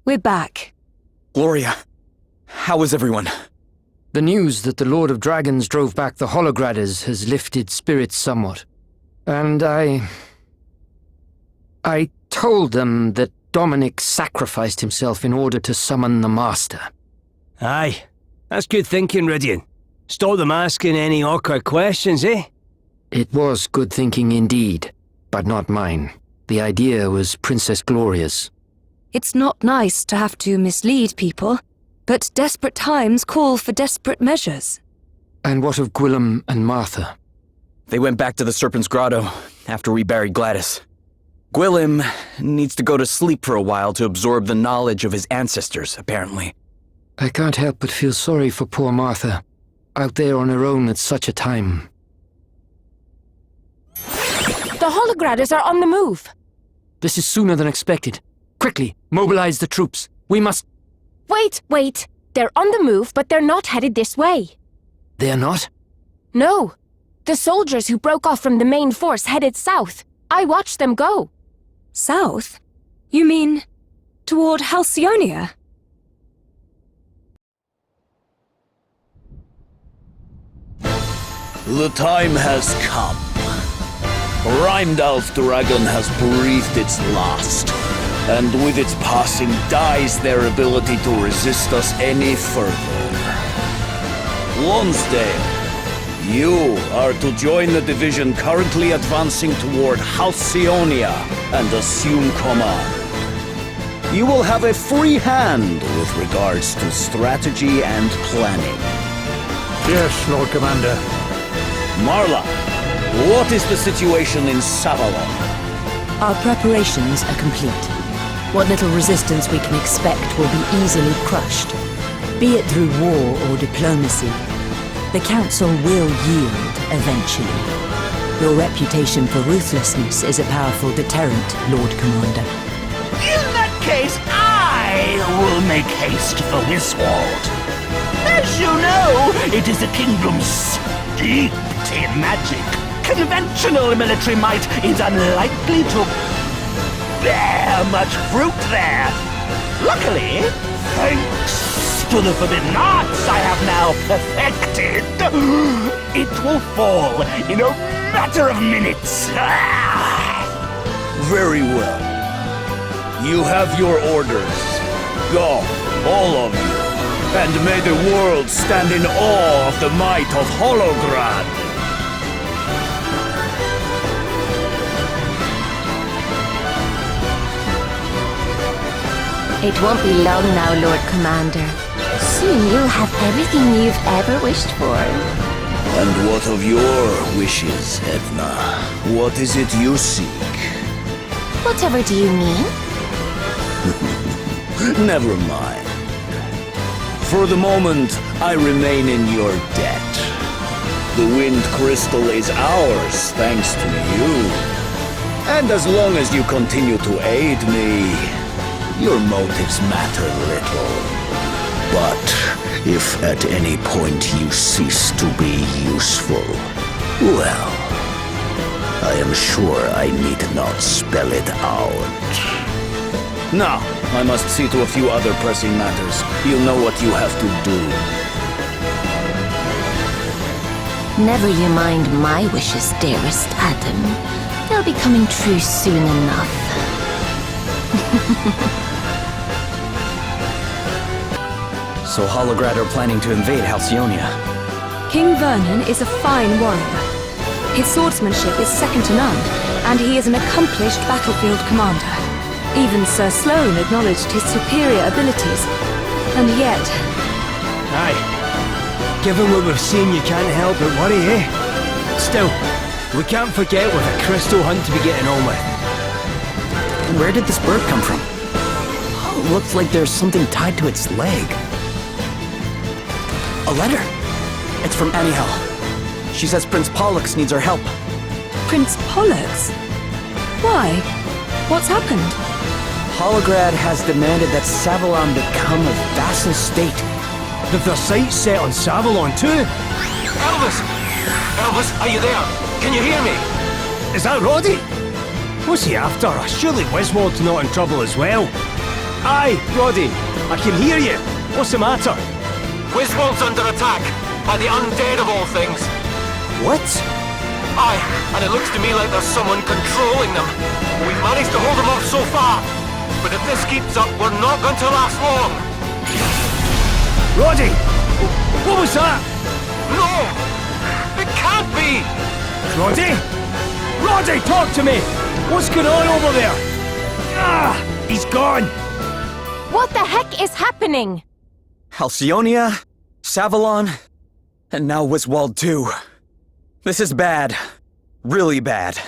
We're back. Gloria, how is everyone? The news that the Lord of Dragons drove back the Holograders has lifted spirits somewhat. And I told them that Dominic sacrificed himself in order to summon the Master. Aye, that's good thinking, Rydian. Stop them asking any awkward questions, eh? It was good thinking indeed, but not mine. The idea was Princess Gloria's. It's not nice to have to mislead people, but desperate times call for desperate measures. And what of Gwillem and Martha? They went back to the Serpent's Grotto after we buried Gladys. Gwillem needs to go to sleep for a while to absorb the knowledge of his ancestors, apparently. I can't help but feel sorry for poor Martha, out there on her own at such a time. The Holograders are on the move! This is sooner than expected. Quickly, mobilize the troops. We must... Wait. They're on the move, but they're not headed this way. They're not? No. The soldiers who broke off from the main force headed south. I watched them go. South? You mean toward Halcyonia? The time has come. Heimdall's dragon has breathed its last, and with its passing dies their ability to resist us any further. Lonsdale, you are to join the division currently advancing toward Halcyonia and assume command. You will have a free hand with regards to strategy and planning. Yes, Lord Commander. Marla, what is the situation in Savalon? Our preparations are complete. What little resistance we can expect will be easily crushed, be it through war or diplomacy. The Council will yield eventually. Your reputation for ruthlessness is a powerful deterrent, Lord Commander. In that case, I will make haste for Wiswald. As you know, it is a kingdom steeped in magic. Conventional military might is unlikely to bear much fruit there. Luckily, thanks to the forbidden arts I have now perfected, it will fall in a matter of minutes. Very well. You have your orders. Go, all of you, and may the world stand in awe of the might of Holograd. It won't be long now, Lord Commander. Soon you'll have everything you've ever wished for. And what of your wishes, Edna? What is it you seek? Whatever do you mean? Never mind. For the moment, I remain in your debt. The Wind Crystal is ours, thanks to you. And as long as you continue to aid me, your motives matter little. But if at any point you cease to be useful, well, I am sure I need not spell it out. Now, I must see to a few other pressing matters. You know what you have to do. Never you mind my wishes, dearest Adam. They'll be coming true soon enough. So Holograd are planning to invade Halcyonia. King Vernon is a fine warrior. His swordsmanship is second to none, and he is an accomplished battlefield commander. Even Sir Sloane acknowledged his superior abilities, and yet... Aye. Given what we've seen, you can't help but worry, eh? Still, we can't forget we've a crystal hunt to be getting on with. Where did this bird come from? Looks like there's something tied to its leg. A letter. It's from Anihel. She says Prince Pollux needs our help. Prince Pollux? Why? What's happened? Holograd has demanded that Savalon become a vassal state. They've their sights set on Savalon too. Elvis, Elvis, are you there? Can you hear me? Is that Roddy? What's he after? Surely Wiswald's not in trouble as well. Aye, Roddy, I can hear you. What's the matter? Wiswald's under attack by the undead of all things. What? Aye, and it looks to me like there's someone controlling them. We've managed to hold them off so far, but if this keeps up, we're not going to last long. Roddy! What was that? No! It can't be! Roddy? Roddy, talk to me! What's going on over there? Ah! He's gone! What the heck is happening? Halcyonia, Savalon, and now Wiswald too. This is bad. Really bad.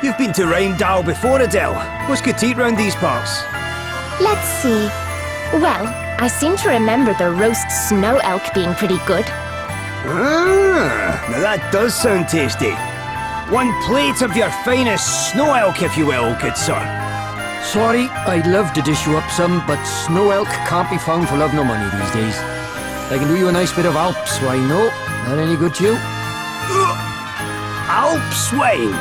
You've been to Rheimdall before, Adele. What's good to eat round these parts? Let's see. Well, I seem to remember the roast snow elk being pretty good. Ah, now that does sound tasty. One plate of your finest snow elk, if you will, good sir. Sorry, I'd love to dish you up some, but snow elk can't be found for love nor money these days. I can do you a nice bit of Alp swine, though. That any good to you? Alp swine?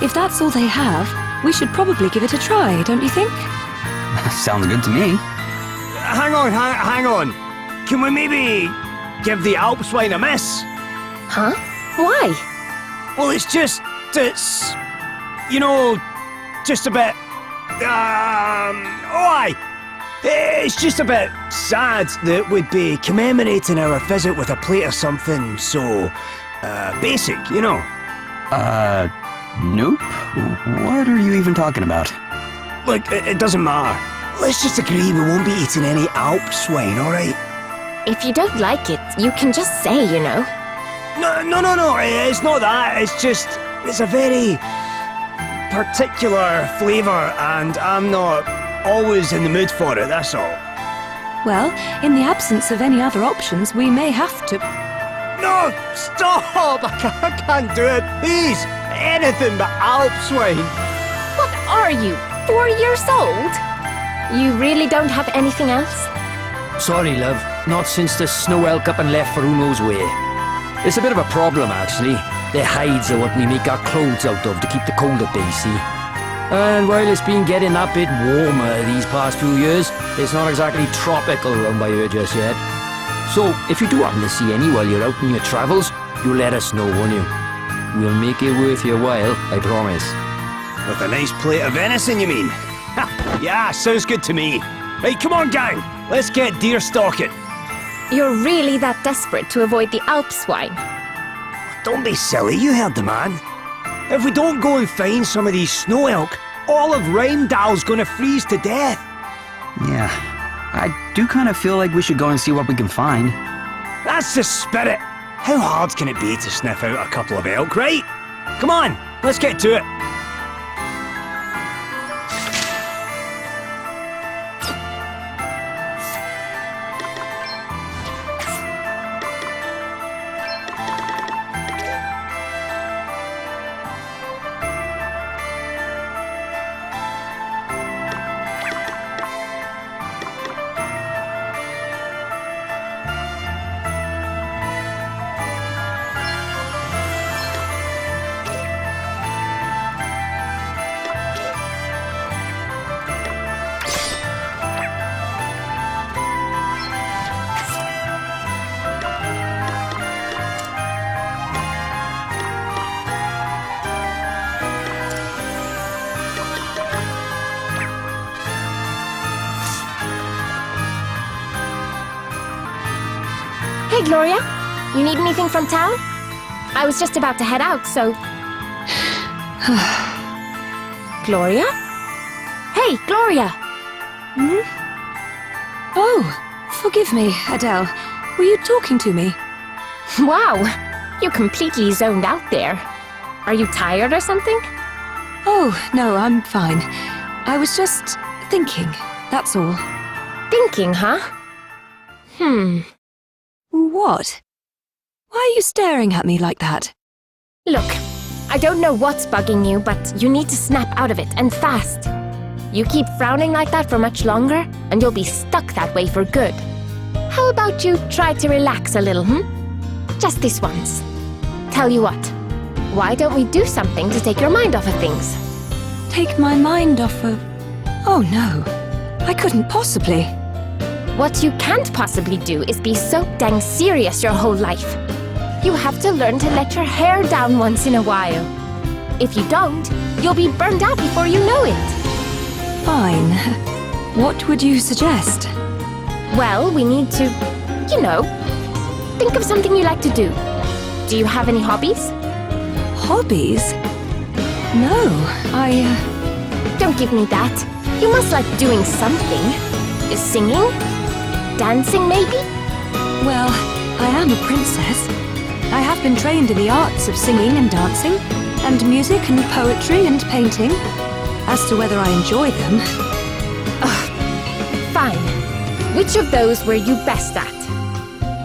If that's all they have, we should probably give it a try, don't you think? Sounds good to me. Hang on. Can we maybe give the Alp swine a miss? Huh? Why? Well, it's you know, just a bit, it's just a bit sad that we'd be commemorating our visit with a plate of something so, basic, you know. Nope. What are you even talking about? Look, it doesn't matter. Let's just agree we won't be eating any Alp swine, alright? If you don't like it, you can just say, you know. No, it's not that. It's just, it's a very particular flavour and I'm not always in the mood for it, that's all. Well, in the absence of any other options, we may have to... No! Stop! I can't do it! Please! Anything but Alp swine! What are you, 4 years old? You really don't have anything else? Sorry, love. Not since the snow elk up and left for who knows where. It's a bit of a problem, actually. Their hides are what we make our clothes out of to keep the cold at bay, see? And while it's been getting that bit warmer these past few years, it's not exactly tropical around by here just yet. So, if you do happen to see any while you're out on your travels, you let us know, won't you? We'll make it worth your while, I promise. With a nice plate of venison, you mean? Ha! Yeah, sounds good to me. Right, come on, gang! Let's get deer stalking. You're really that desperate to avoid the Alp swine? Don't be silly, you heard the man. If we don't go and find some of these snow elk, all of Rheimdall's gonna freeze to death. Yeah, I do kind of feel like we should go and see what we can find. That's the spirit. How hard can it be to sniff out a couple of elk, right? Come on, let's get to it. Hey, Gloria. You need anything from town? I was just about to head out, so... Gloria? Hey, Gloria! Hmm? Oh, forgive me, Adele. Were you talking to me? Wow, you're completely zoned out there. Are you tired or something? Oh, no, I'm fine. I was just thinking, that's all. Thinking, huh? What? Why are you staring at me like that? Look, I don't know what's bugging you, but you need to snap out of it, and fast. You keep frowning like that for much longer, and you'll be stuck that way for good. How about you try to relax a little, Just this once. Tell you what, why don't we do something to take your mind off of things? Take my mind off of... Oh no, I couldn't possibly. What you can't possibly do is be so dang serious your whole life. You have to learn to let your hair down once in a while. If you don't, you'll be burned out before you know it. Fine. What would you suggest? Well, we need to, think of something you like to do. Do you have any hobbies? Hobbies? No, Don't give me that. You must like doing something. Singing? Dancing, maybe? Well, I am a princess. I have been trained in the arts of singing and dancing. and music and poetry and painting. As to whether I enjoy them... Fine. Which of those were you best at?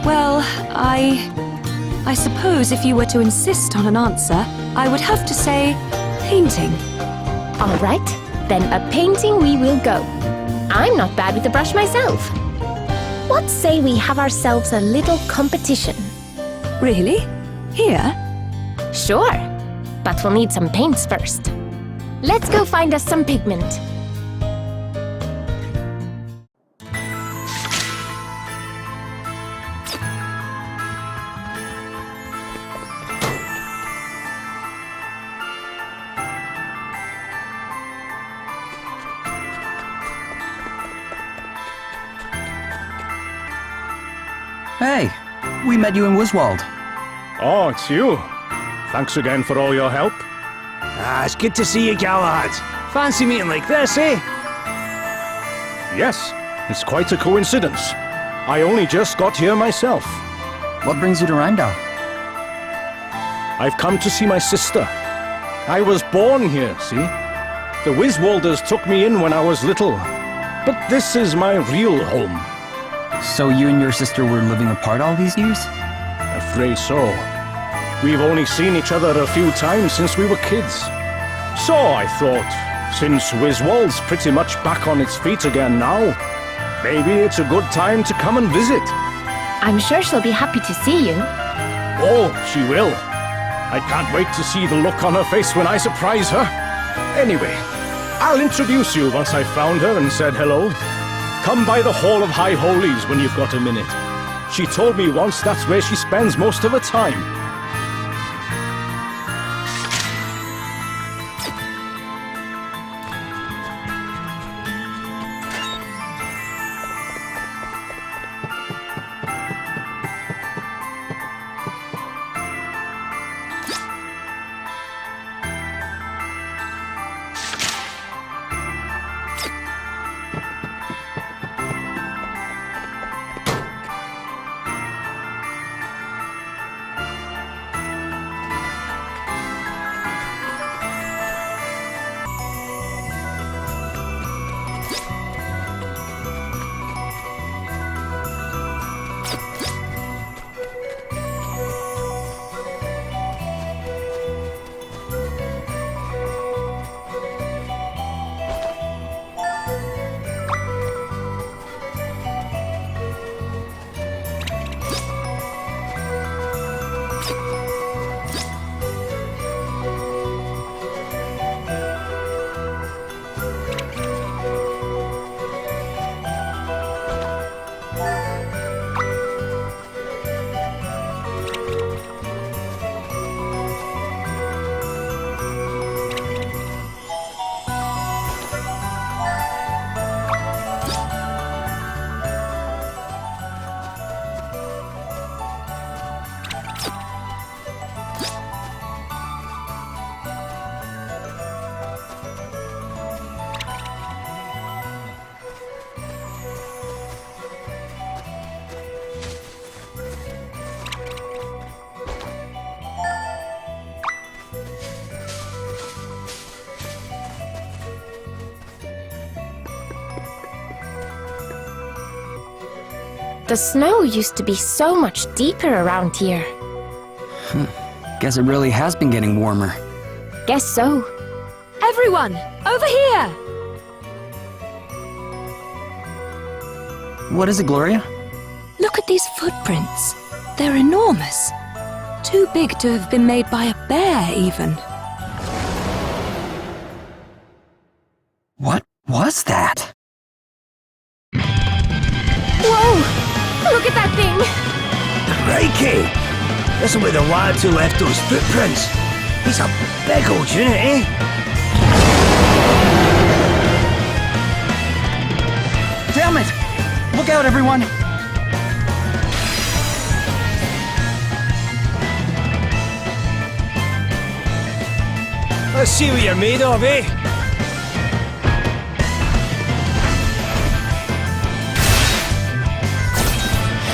Well, I suppose if you were to insist on an answer, I would have to say painting. All right, then a painting we will go. I'm not bad with the brush myself. What say we have ourselves a little competition? Really? Here? Sure, but we'll need some paints first. Let's go find us some pigment. Hey, we met you in Wiswald. Oh, it's you. Thanks again for all your help. It's good to see you, Galahad. Fancy meeting like this, eh? Yes, it's quite a coincidence. I only just got here myself. What brings you to Rheindal? I've come to see my sister. I was born here, see? The Wiswalders took me in when I was little. But this is my real home. So you and your sister were living apart all these years? Afraid so. We've only seen each other a few times since we were kids. So I thought, since Wiswald's pretty much back on its feet again now, maybe it's a good time to come and visit. I'm sure she'll be happy to see you. Oh, she will. I can't wait to see the look on her face when I surprise her. Anyway, I'll introduce you once I've found her and said hello. Come by the Hall of High Holies when you've got a minute. She told me once that's where she spends most of her time. The snow used to be so much deeper around here. Guess it really has been getting warmer. Guess so. Everyone, over here! What is it, Gloria? Look at these footprints. They're enormous. Too big to have been made by a bear, even. What was that? Whoa! Look at that thing! Crikey! This will be the lads who left those footprints. He's a big old unit, eh? Damn it! Look out, everyone! Let's see what you're made of, eh?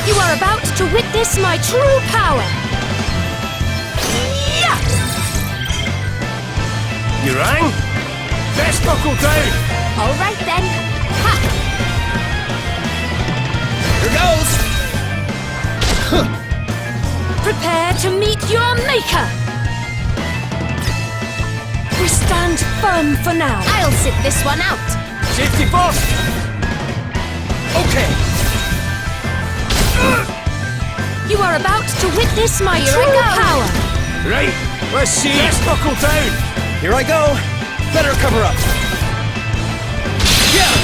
You are about to witness my true power! Yeah! You rang? Best buckle down! All right then. Ha! Here goes! Prepare to meet your maker! We stand firm for now. I'll sit this one out. Safety first! Okay. You are about to witness my Here I true go. power. Right, let's see. Best buckle down! Here I go. Better cover up. Yeah!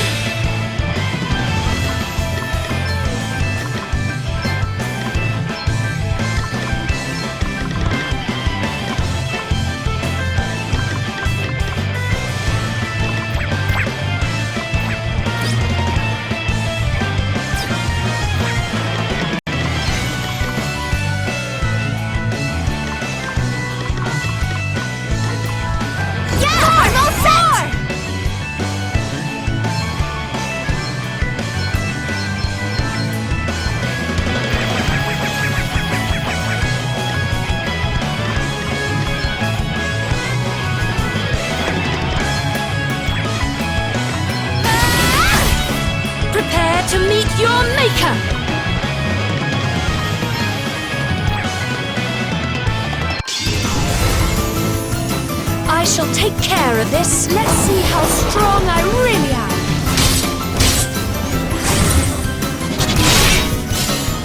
I'm all set! Prepare to meet your maker. I shall take care of this. Let's see how strong I really am.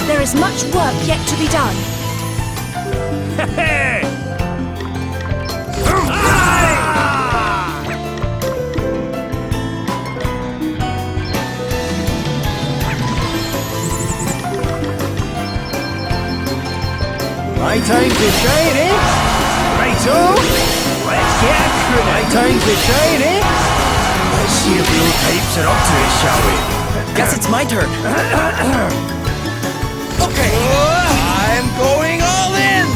There is much work yet to be done. My time to shine, eh? Righto! Let's get after it. My time to shine, eh? Let's see if the old types are up to it, shall we? Guess it's my turn. Okay, I'm going all in!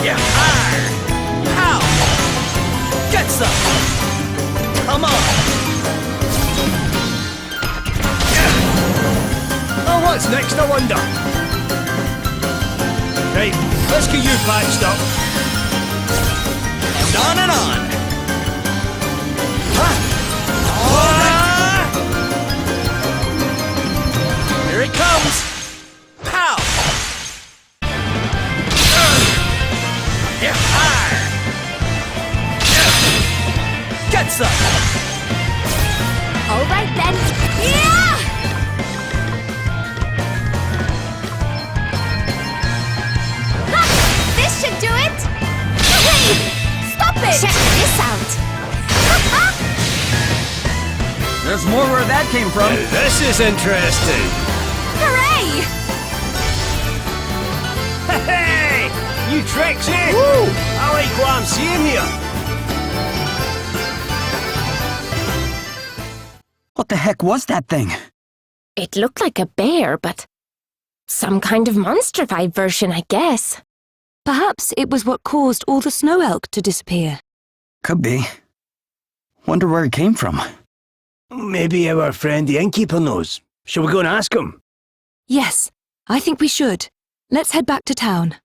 Yeah, How? Get some! Come on! Oh, what's next, I wonder? Right, let's get you patched up. On and on! Here it comes! Pow! Get some! All right then. Yeah! Ha! This should do it. Hey! Stop it! Check this out. There's more where that came from. This is interesting. Hooray! Hey! New tricks, eh? Woo! I like what I'm seeing here. What the heck was that thing? It looked like a bear, but some kind of monstrified version, I guess. Perhaps it was what caused all the snow elk to disappear. Could be. Wonder where it came from. Maybe our friend the innkeeper knows. Shall we go and ask him? Yes, I think we should. Let's head back to town.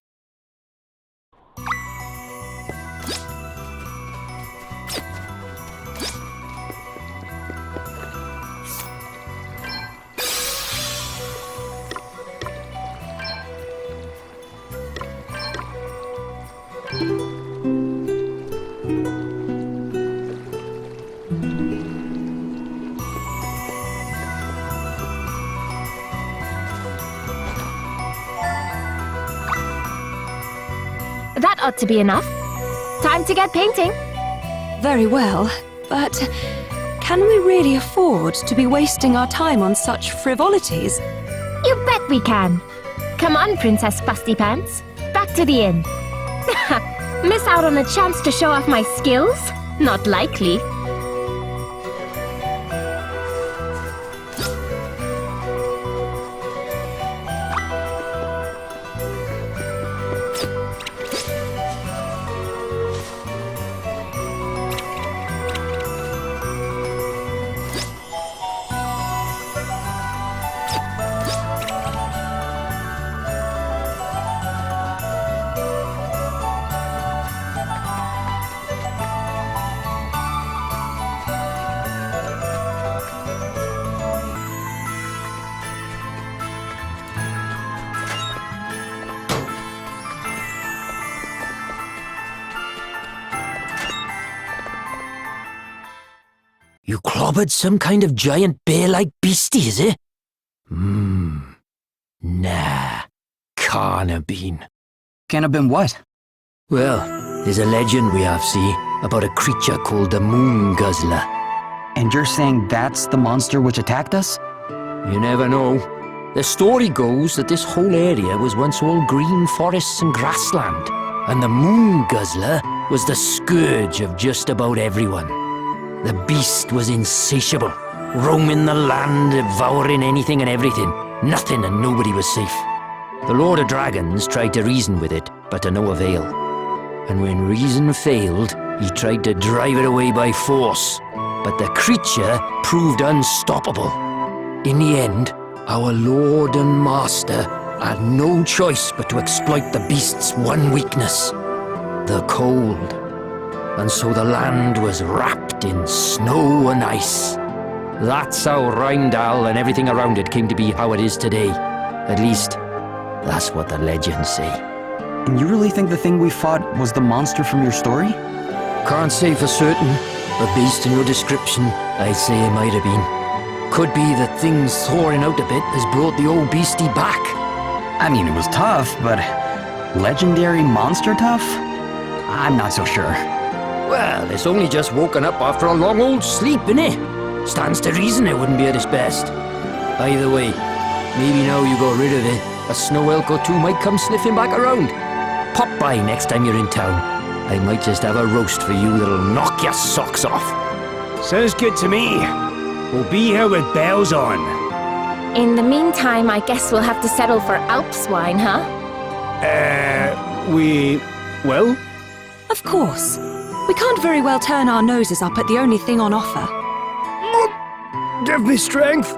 That ought to be enough. Time to get painting. Very well, but can we really afford to be wasting our time on such frivolities? You bet we can. Come on, Princess Fusty Pants. Back to the inn. Miss out on a chance to show off my skills? Not likely. You clobbered some kind of giant bear-like beastie, is it? Nah. Can't have been. Can't have been what? Well, there's a legend we have, see, about a creature called the Moon Guzzler. And you're saying that's the monster which attacked us? You never know. The story goes that this whole area was once all green forests and grassland, and the Moon Guzzler was the scourge of just about everyone. The beast was insatiable, roaming the land, devouring anything and everything. Nothing and nobody was safe. The Lord of Dragons tried to reason with it, but to no avail. And when reason failed, he tried to drive it away by force. But the creature proved unstoppable. In the end, our Lord and Master had no choice but to exploit the beast's one weakness, the cold. And so the land was wrapped in snow and ice. That's how Rheindal and everything around it came to be how it is today. At least, that's what the legends say. And you really think the thing we fought was the monster from your story? Can't say for certain, but based on your description, I'd say it might have been. Could be that things thawing out a bit has brought the old beastie back. I mean, it was tough, but legendary monster tough? I'm not so sure. Well, it's only just woken up after a long old sleep, innit? Stands to reason it wouldn't be at its best. Either way, maybe now you got rid of it, a snow elk or two might come sniffing back around. Pop by next time you're in town. I might just have a roast for you that'll knock your socks off. Sounds good to me. We'll be here with bells on. In the meantime, I guess we'll have to settle for Alps wine, huh? Well? Of course. We can't very well turn our noses up at the only thing on offer. Give me strength.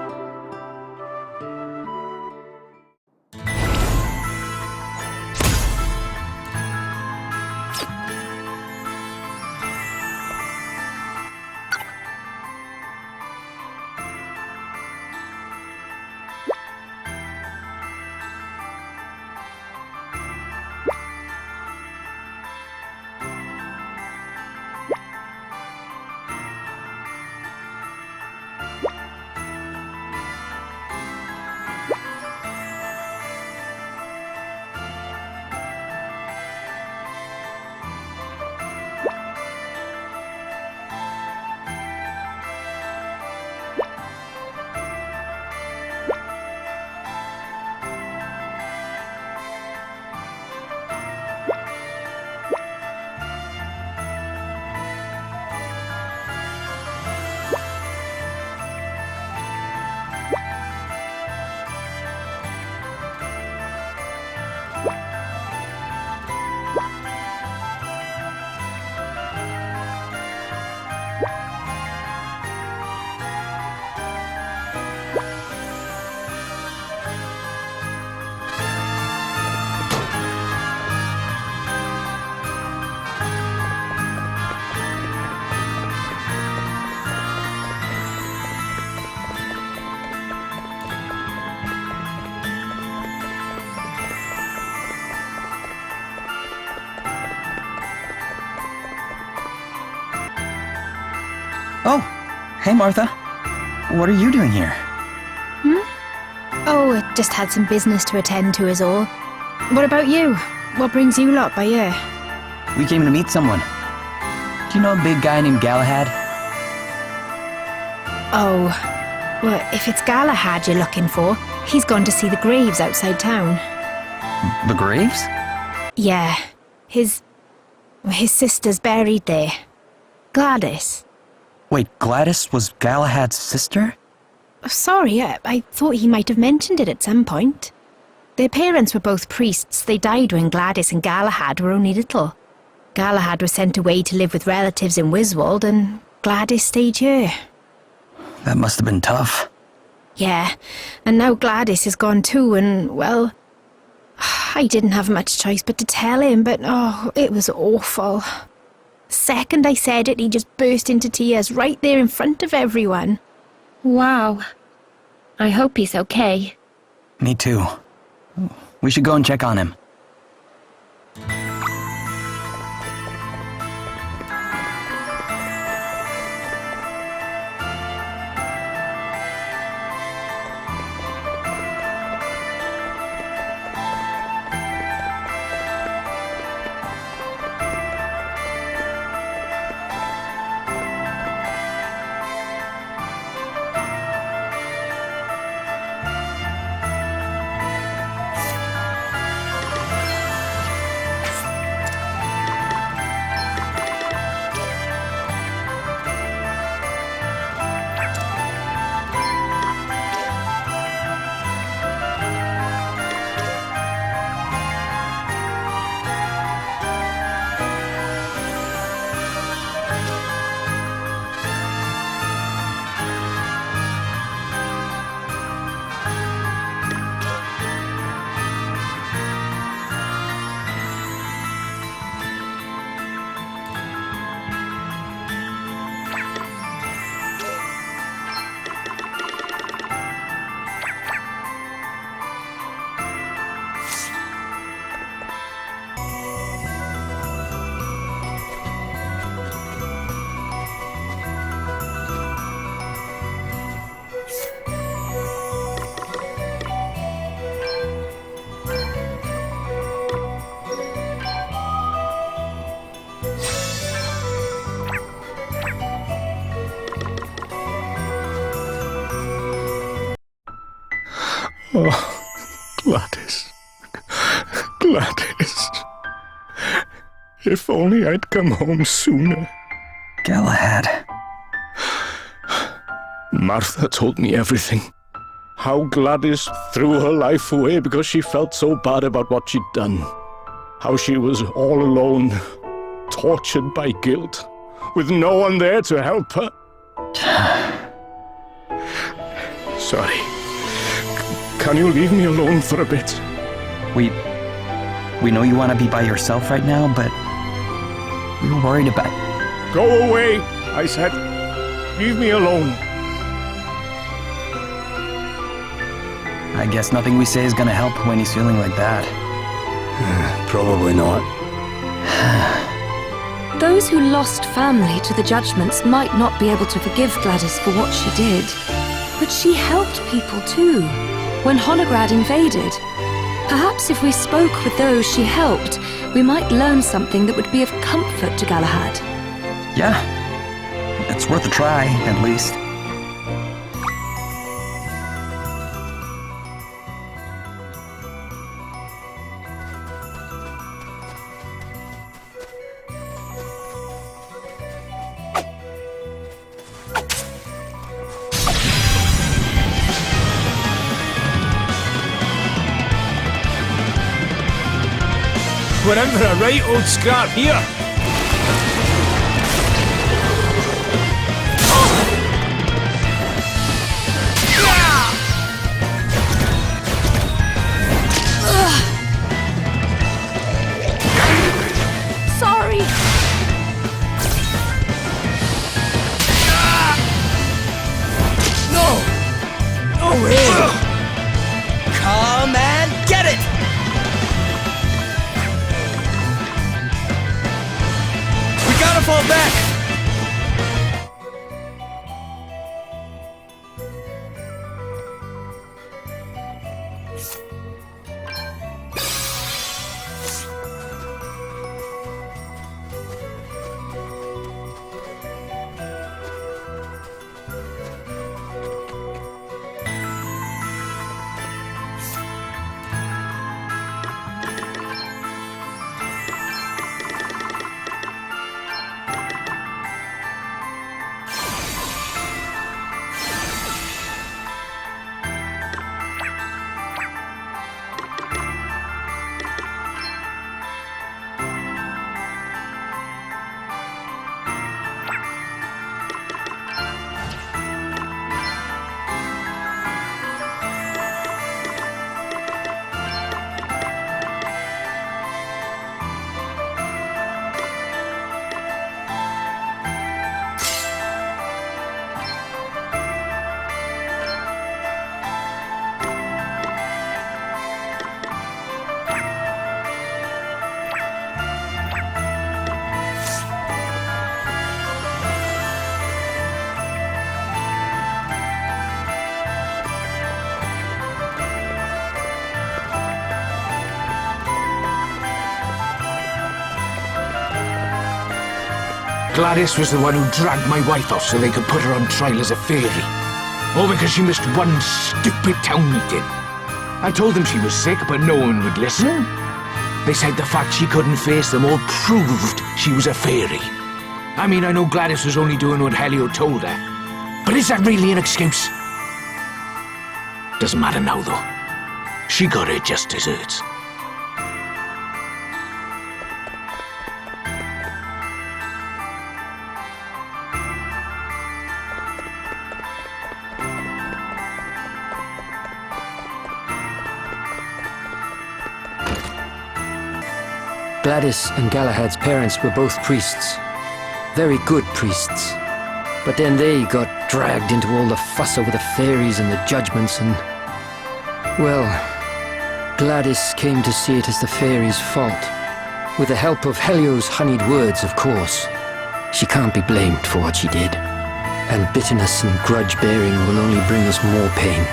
Oh, hey Martha. What are you doing here? Oh, just had some business to attend to is all. What about you? What brings you lot by here? We came to meet someone. Do you know a big guy named Galahad? Oh, well, if it's Galahad you're looking for, he's gone to see the graves outside town. The graves? Yeah, his sister's buried there. Gladys. Wait, Gladys was Galahad's sister? Sorry, I thought he might have mentioned it at some point. Their parents were both priests. They died when Gladys and Galahad were only little. Galahad was sent away to live with relatives in Wiswald, and Gladys stayed here. That must have been tough. Yeah, and now Gladys is gone too, and, well, I didn't have much choice but to tell him, but, oh, it was awful. The second I said it, he just burst into tears right there in front of everyone. Wow. I hope he's okay. Me too. We should go and check on him. Oh, Gladys. Gladys. If only I'd come home sooner. Galahad. Martha told me everything. How Gladys threw her life away because she felt so bad about what she'd done. How she was all alone, tortured by guilt, with no one there to help her. Sorry. Can you leave me alone for a bit? We know you want to be by yourself right now, but we were worried about... Go away, I said. Leave me alone. I guess nothing we say is gonna help when he's feeling like that. Probably not. Those who lost family to the judgments might not be able to forgive Gladys for what she did. But she helped people too, when Holograd invaded. Perhaps if we spoke with those she helped, we might learn something that would be of comfort to Galahad. Yeah, it's worth a try, at least. We're in for a right old scrap here. Sorry! No! No way! Come and get it! We gotta fall back! Gladys was the one who dragged my wife off so they could put her on trial as a fairy. All because she missed one stupid town meeting. I told them she was sick, but no one would listen. They said the fact she couldn't face them all proved she was a fairy. I mean, I know Gladys was only doing what Helio told her. But is that really an excuse? Doesn't matter now, though. She got her just desserts. Gladys and Galahad's parents were both priests. Very good priests. But then they got dragged into all the fuss over the fairies and the judgments and... Well, Gladys came to see it as the fairies' fault. With the help of Helio's honeyed words, of course. She can't be blamed for what she did. And bitterness and grudge-bearing will only bring us more pain.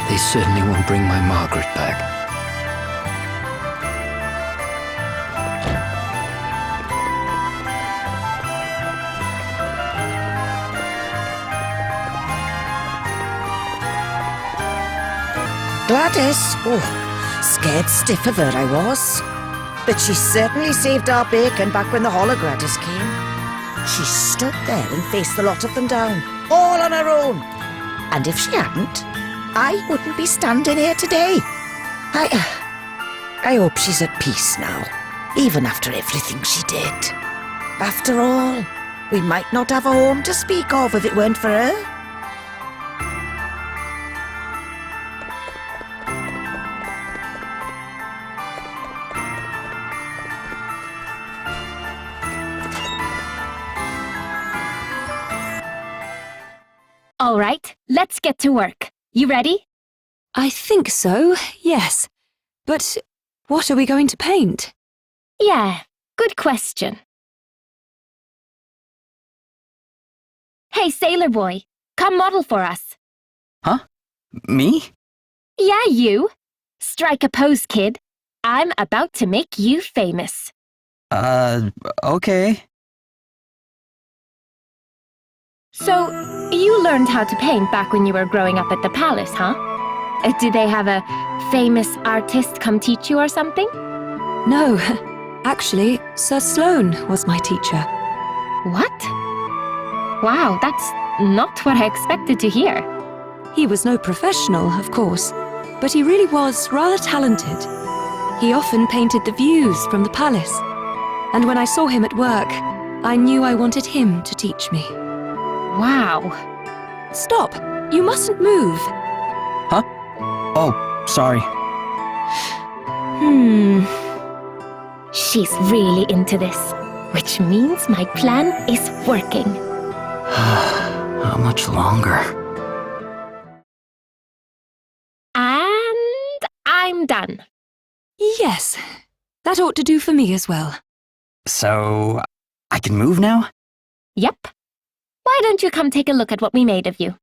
They certainly won't bring my Margaret back. Gladys? Oh, scared stiff of her I was. But she certainly saved our bacon back when the Hologradis came. She stood there and faced the lot of them down, all on her own. And if she hadn't, I wouldn't be standing here today. I hope she's at peace now, even after everything she did. After all, we might not have a home to speak of if it weren't for her. All right, let's get to work. You ready? I think so, yes. But what are we going to paint? Yeah, good question. Hey, sailor boy, come model for us. Huh? Me? Yeah, you. Strike a pose, kid. I'm about to make you famous. Okay. So, you learned how to paint back when you were growing up at the palace, huh? Did they have a famous artist come teach you or something? No, actually, Sir Sloane was my teacher. What? Wow, that's not what I expected to hear. He was no professional, of course, but he really was rather talented. He often painted the views from the palace, and when I saw him at work, I knew I wanted him to teach me. Wow. Stop! You mustn't move. Huh? Oh, sorry. She's really into this, which means my plan is working. How much longer? And I'm done. Yes, that ought to do for me as well. So, I can move now? Yep. Why don't you come take a look at what we made of you?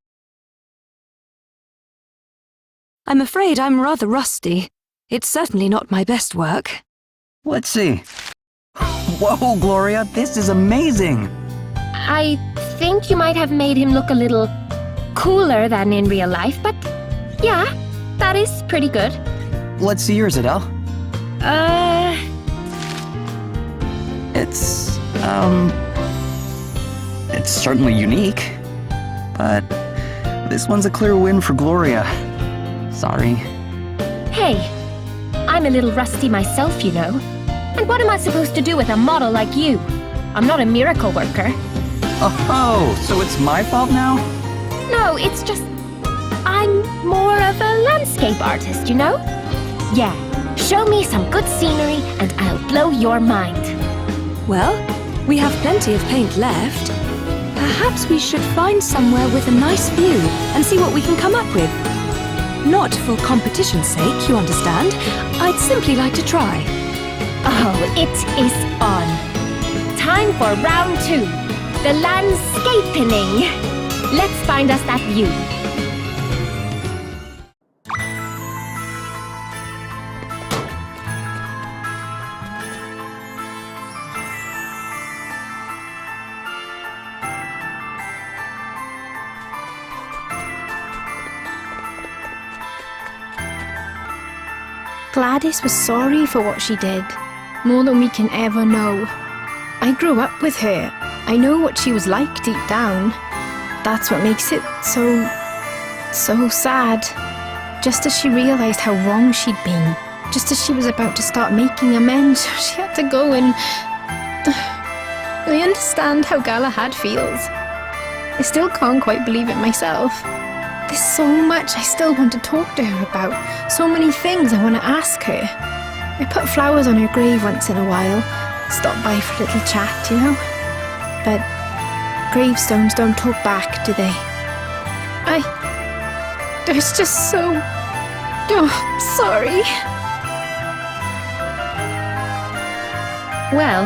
I'm afraid I'm rather rusty. It's certainly not my best work. Let's see. Whoa, Gloria, this is amazing! I think you might have made him look a little cooler than in real life, but yeah, that is pretty good. Let's see yours, Adele. It's certainly unique, but this one's a clear win for Gloria. Sorry. Hey, I'm a little rusty myself, you know. And what am I supposed to do with a model like you? I'm not a miracle worker. Oh, so it's my fault now? No, it's just... I'm more of a landscape artist, you know? Yeah, show me some good scenery and I'll blow your mind. Well, we have plenty of paint left. Perhaps we should find somewhere with a nice view and see what we can come up with. Not for competition's sake, you understand. I'd simply like to try. Oh, it is on. Time for round 2. The landscaping. Let's find us that view. Gladys was sorry for what she did, more than we can ever know. I grew up with her. I know what she was like deep down. That's what makes it so sad. Just as she realised how wrong she'd been, just as she was about to start making amends, she had to go and... I understand how Galahad feels. I still can't quite believe it myself. There's so much I still want to talk to her about, so many things I want to ask her. I put flowers on her grave once in a while, stop by for a little chat, you know. But gravestones don't talk back, do they? There's just so... Oh, sorry. Well,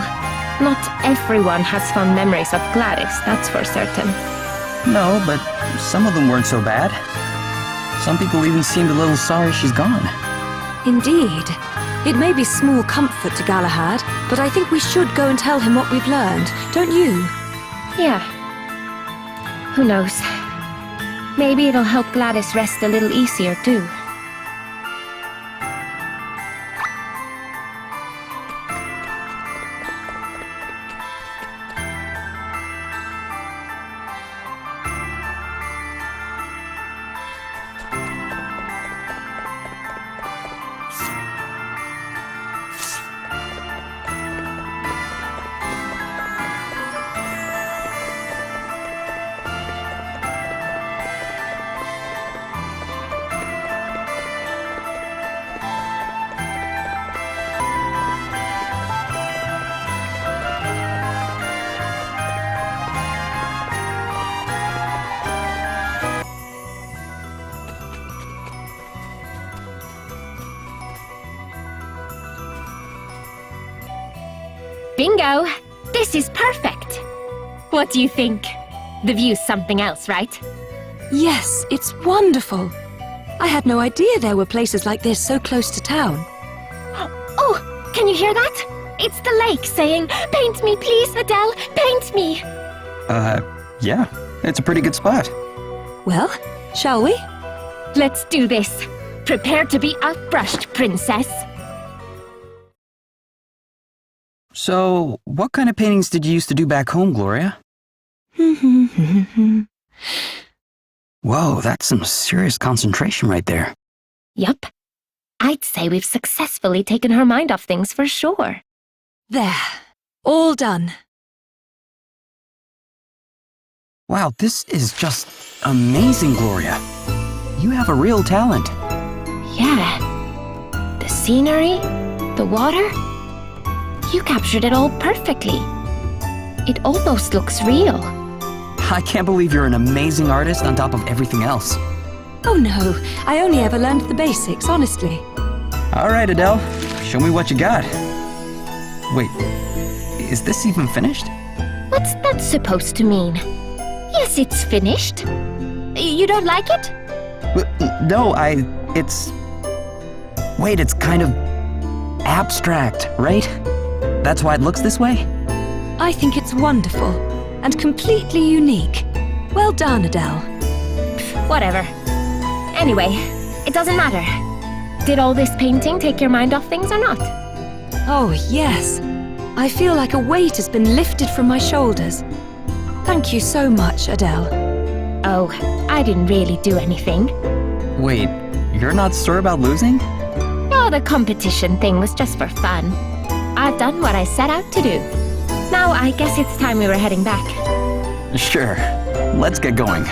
not everyone has fond memories of Gladys, that's for certain. No, but some of them weren't so bad. Some people even seemed a little sorry she's gone. Indeed. It may be small comfort to Galahad, but I think we should go and tell him what we've learned, don't you? Yeah. Who knows? Maybe it'll help Gladys rest a little easier, too. Bingo! This is perfect! What do you think? The view's something else, right? Yes, it's wonderful. I had no idea there were places like this so close to town. Oh, can you hear that? It's the lake saying, "Paint me, please, Adele, paint me!" Yeah, it's a pretty good spot. Well, shall we? Let's do this. Prepare to be outbrushed, princess. So, what kind of paintings did you used to do back home, Gloria? Whoa, that's some serious concentration right there. Yup. I'd say we've successfully taken her mind off things for sure. There. All done. Wow, this is just amazing, Gloria. You have a real talent. Yeah. The scenery, the water. You captured it all perfectly. It almost looks real. I can't believe you're an amazing artist on top of everything else. Oh no, I only ever learned the basics, honestly. All right, Adele, show me what you got. Wait, is this even finished? What's that supposed to mean? Yes, it's finished. You don't like it? No, it's... Wait, it's kind of abstract, right? That's why it looks this way? I think it's wonderful and completely unique. Well done, Adele. Whatever. Anyway, it doesn't matter. Did all this painting take your mind off things or not? Oh, yes. I feel like a weight has been lifted from my shoulders. Thank you so much, Adele. Oh, I didn't really do anything. Wait, you're not sure about losing? Oh, the competition thing was just for fun. I've done what I set out to do. Now, I guess it's time we were heading back. Sure. Let's get going.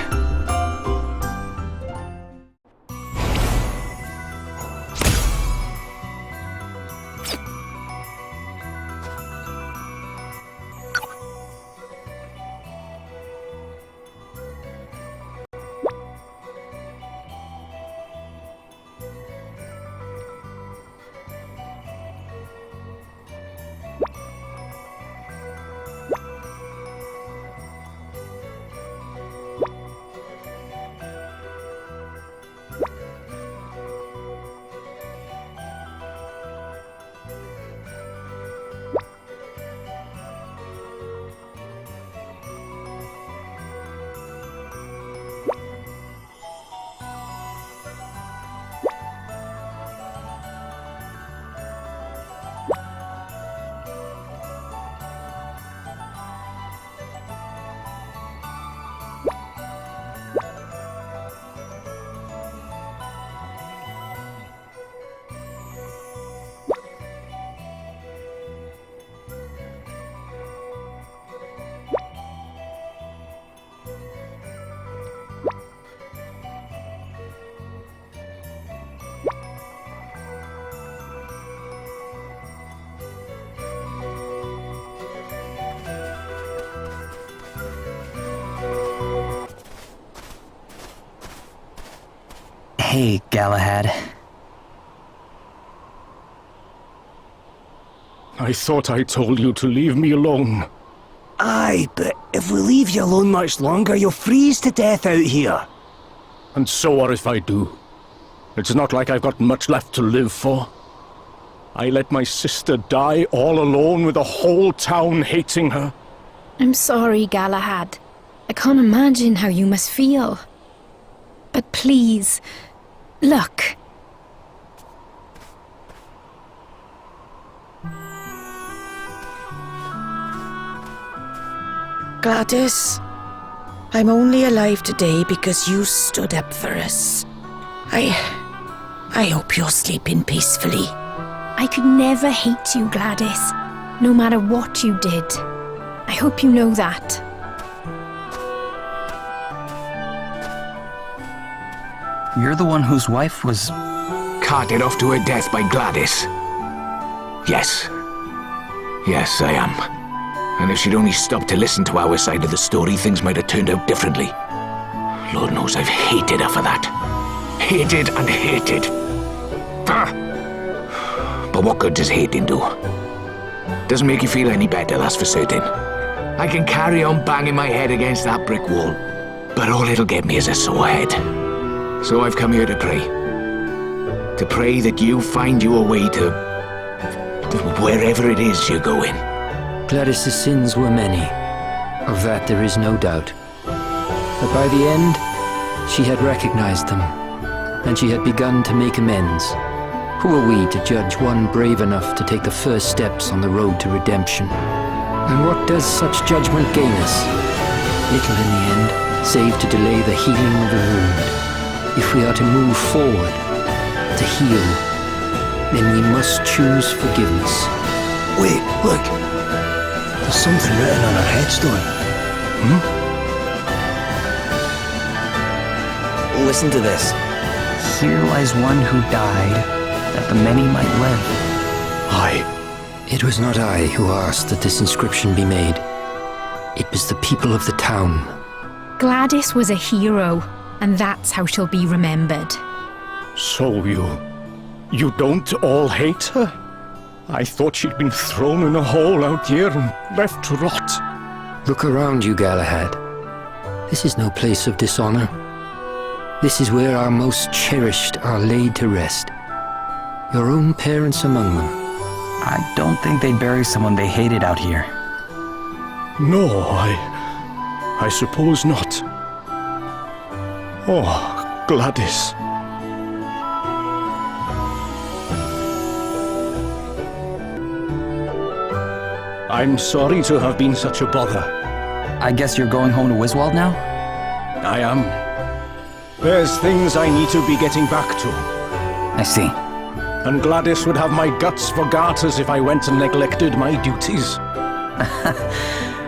Hey, Galahad. I thought I told you to leave me alone. Aye, but if we leave you alone much longer, you'll freeze to death out here. And so what if I do? It's not like I've got much left to live for. I let my sister die all alone with the whole town hating her. I'm sorry, Galahad. I can't imagine how you must feel. But please, look. Gladys, I'm only alive today because you stood up for us. I hope you're sleeping peacefully. I could never hate you, Gladys, no matter what you did. I hope you know that. You're the one whose wife was... Carted off to her death by Gladys. Yes. Yes, I am. And if she'd only stopped to listen to our side of the story, things might have turned out differently. Lord knows I've hated her for that. Hated and hated. Ah. But what good does hating do? Doesn't make you feel any better, that's for certain. I can carry on banging my head against that brick wall, but all it'll get me is a sore head. So I've come here to pray. To pray that you find your way to wherever it is you're going. Gladys's sins were many. Of that there is no doubt. But by the end, she had recognized them, and she had begun to make amends. Who are we to judge one brave enough to take the first steps on the road to redemption? And what does such judgment gain us? Little in the end, save to delay the healing of a wound. If we are to move forward, to heal, then we must choose forgiveness. Wait, look. There's something written on her headstone. Listen to this. Here lies one who died, that the many might live. It was not I who asked that this inscription be made. It was the people of the town. Gladys was a hero, and that's how she'll be remembered. So you don't all hate her? I thought she'd been thrown in a hole out here and left to rot. Look around you, Galahad. This is no place of dishonor. This is where our most cherished are laid to rest. Your own parents among them. I don't think they'd bury someone they hated out here. No, I suppose not. Oh, Gladys. I'm sorry to have been such a bother. I guess you're going home to Wiswald now? I am. There's things I need to be getting back to. I see. And Gladys would have my guts for garters if I went and neglected my duties.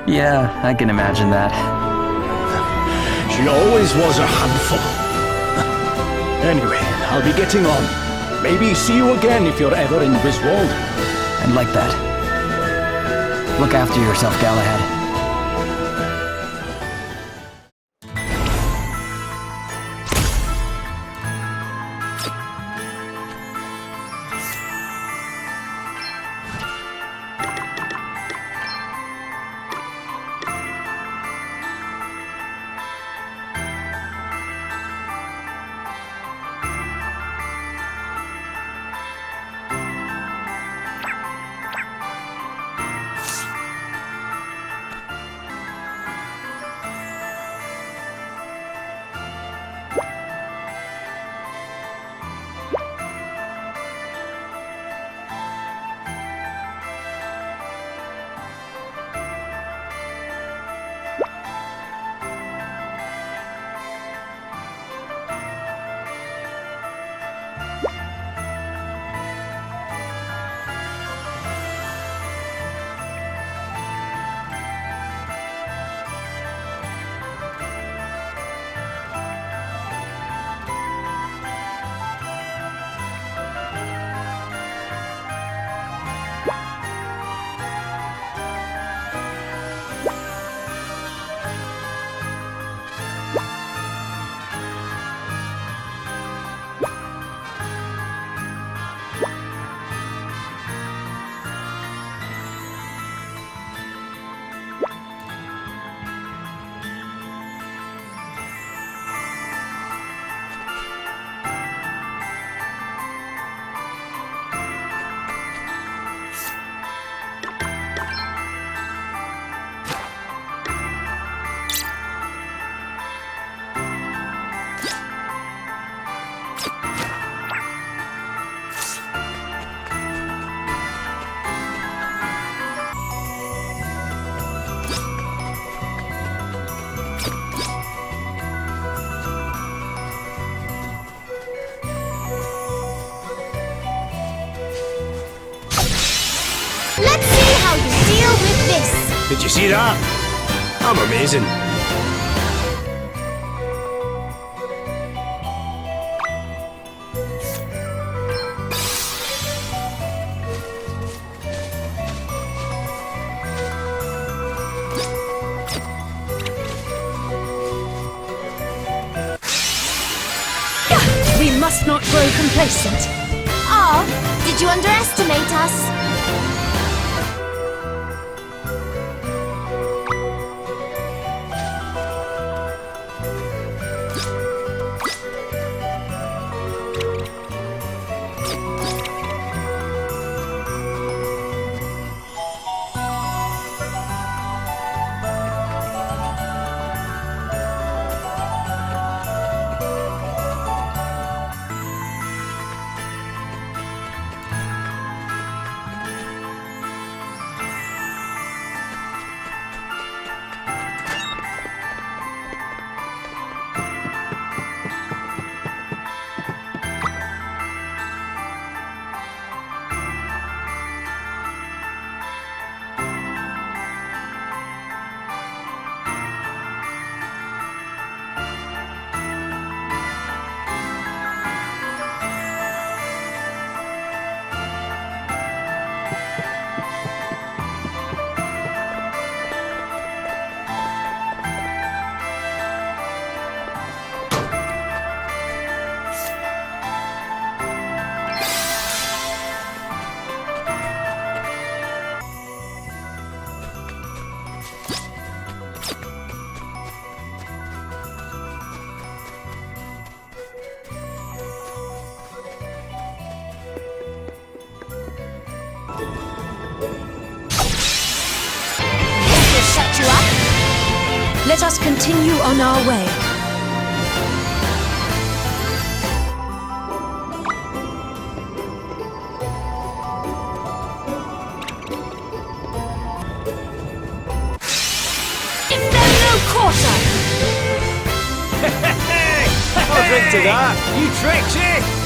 Yeah, I can imagine that. She always was a handful. Anyway, I'll be getting on. Maybe see you again if you're ever in Wiswald. I'd like that. Look after yourself, Galahad. Let's see how you deal with this. Did you see that? I'm amazing. We must not grow complacent. Oh, did you underestimate us? Let us continue on our way. I'll drink to that. You tricks, eh?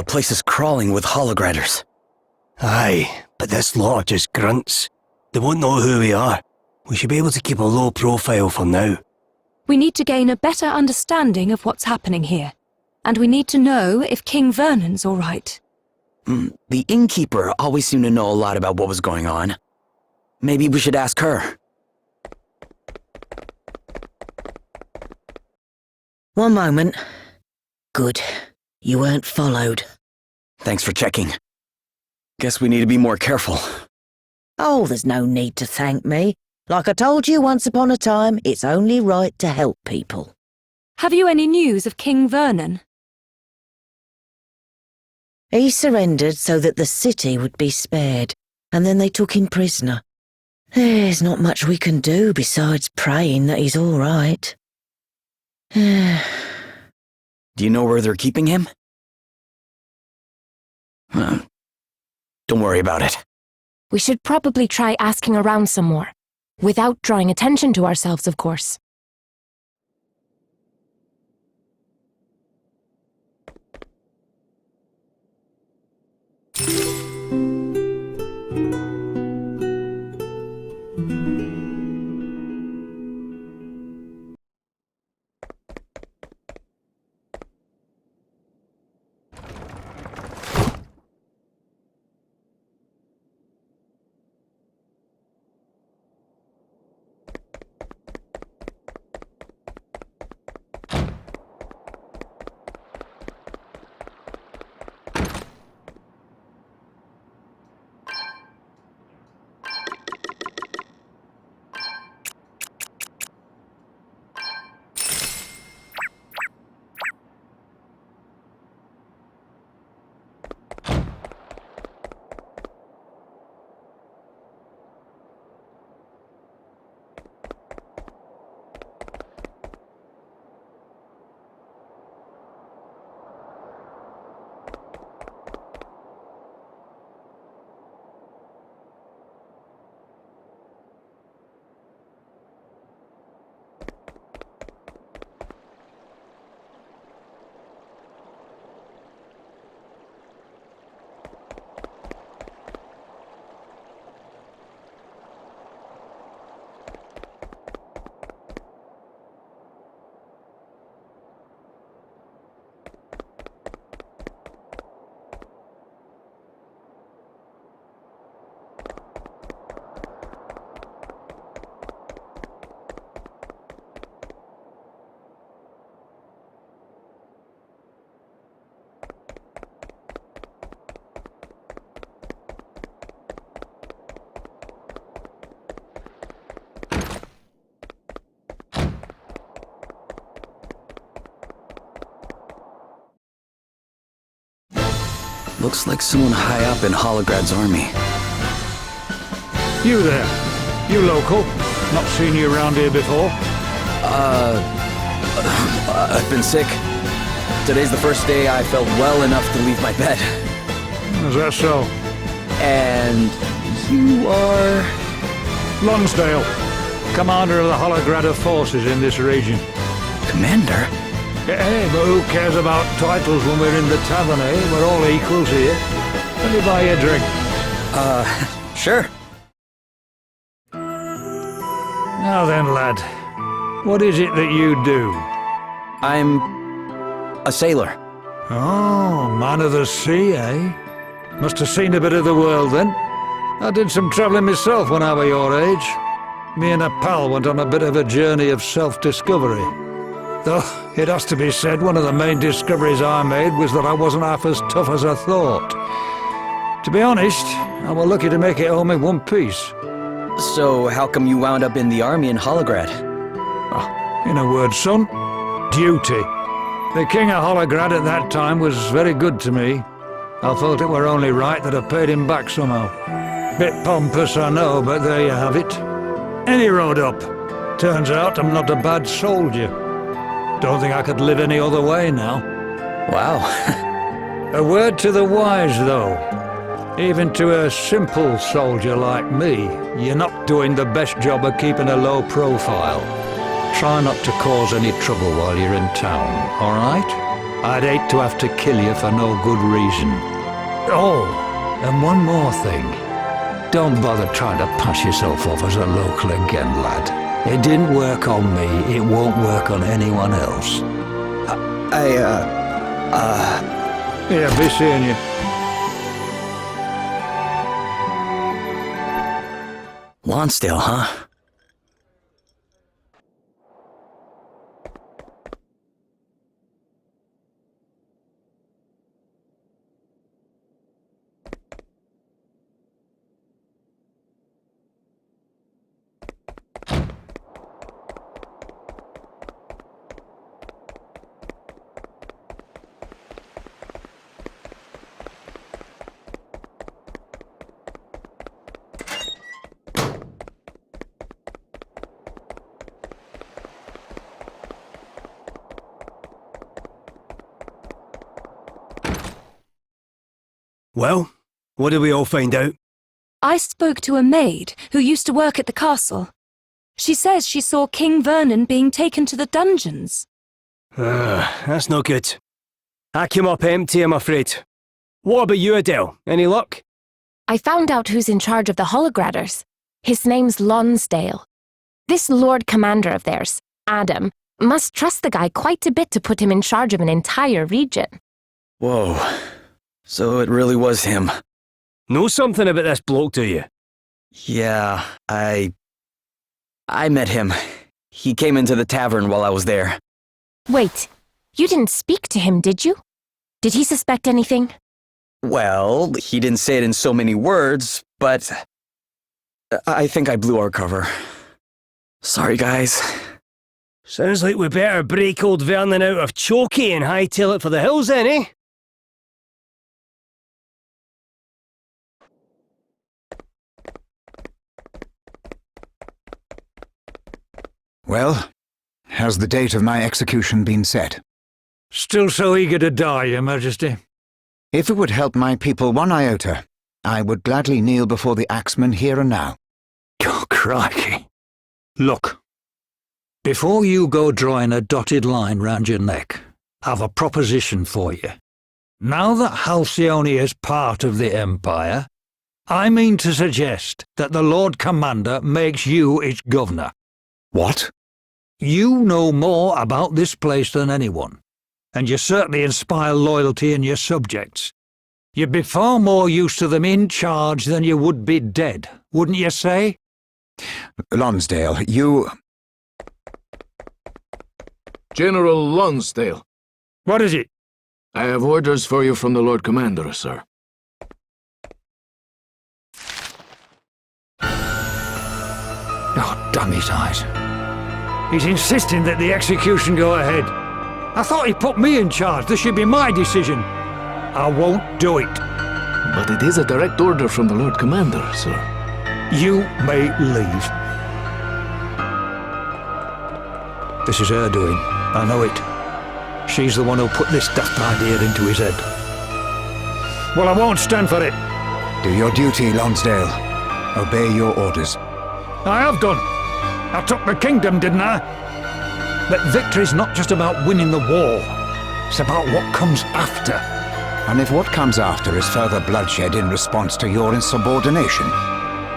place is crawling with hologratters. Aye, but this lot are just grunts. They won't know who we are. We should be able to keep a low profile for now. We need to gain a better understanding of what's happening here. And we need to know if King Vernon's all right. The innkeeper always seemed to know a lot about what was going on. Maybe we should ask her. One moment. Good. You weren't followed. Thanks for checking. Guess we need to be more careful. Oh, there's no need to thank me. Like I told you once upon a time, it's only right to help people. Have you any news of King Vernon? He surrendered so that the city would be spared, and then they took him prisoner. There's not much we can do besides praying that he's all right. Do you know where they're keeping him? Don't worry about it. We should probably try asking around some more. Without drawing attention to ourselves, of course. Looks like someone high up in Holograd's army. You there? You local? Not seen you around here before? I've been sick. Today's the first day I felt well enough to leave my bed. Is that so? And you are... Lonsdale, commander of the Holograd forces in this region. Commander? Hey, but who cares about titles when we're in the tavern, eh? We're all equals here. Let me buy you a drink. Sure. Now then, lad. What is it that you do? I'm... a sailor. Oh, man of the sea, eh? Must have seen a bit of the world, then. I did some travelling myself when I was your age. Me and a pal went on a bit of a journey of self-discovery. Though, it has to be said, one of the main discoveries I made was that I wasn't half as tough as I thought. To be honest, I was lucky to make it home in one piece. So, how come you wound up in the army in Holograd? In a word, son, duty. The King of Holograd at that time was very good to me. I felt it were only right that I paid him back somehow. Bit pompous, I know, but there you have it. And he rode up. Turns out I'm not a bad soldier. Don't think I could live any other way now. Wow. A word to the wise, though. Even to a simple soldier like me, you're not doing the best job of keeping a low profile. Try not to cause any trouble while you're in town, all right? I'd hate to have to kill you for no good reason. Oh, and one more thing. Don't bother trying to pass yourself off as a local again, lad. It didn't work on me, it won't work on anyone else. Yeah, be seeing you. Lonsdale, huh? Well, what did we all find out? I spoke to a maid who used to work at the castle. She says she saw King Vernon being taken to the dungeons. That's no good. I came up empty, I'm afraid. What about you, Adele? Any luck? I found out who's in charge of the Holograders. His name's Lonsdale. This Lord Commander of theirs, Adam, must trust the guy quite a bit to put him in charge of an entire region. Whoa. So it really was him. Know something about this bloke, do you? Yeah, I met him. He came into the tavern while I was there. Wait, you didn't speak to him, did you? Did he suspect anything? Well, he didn't say it in so many words, but I think I blew our cover. Sorry, guys. Sounds like we better break old Vernon out of Chokey and hightail it for the hills then, eh? Well, has the date of my execution been set? Still so eager to die, Your Majesty? If it would help my people one iota, I would gladly kneel before the axeman here and now. Oh, crikey. Look, before you go drawing a dotted line round your neck, I've a proposition for you. Now that Halcyone is part of the Empire, I mean to suggest that the Lord Commander makes you its governor. What? You know more about this place than anyone, and you certainly inspire loyalty in your subjects. You'd be far more used to them in charge than you would be dead, wouldn't you say? Lonsdale, you... General Lonsdale. What is it? I have orders for you from the Lord Commander, sir. Oh, damn his eyes. He's insisting that the execution go ahead. I thought he put me in charge. This should be my decision. I won't do it. But it is a direct order from the Lord Commander, sir. You may leave. This is her doing. I know it. She's the one who put this daft idea into his head. Well, I won't stand for it. Do your duty, Lonsdale. Obey your orders. I have done. I took the kingdom, didn't I? But victory's not just about winning the war. It's about what comes after. And if what comes after is further bloodshed in response to your insubordination,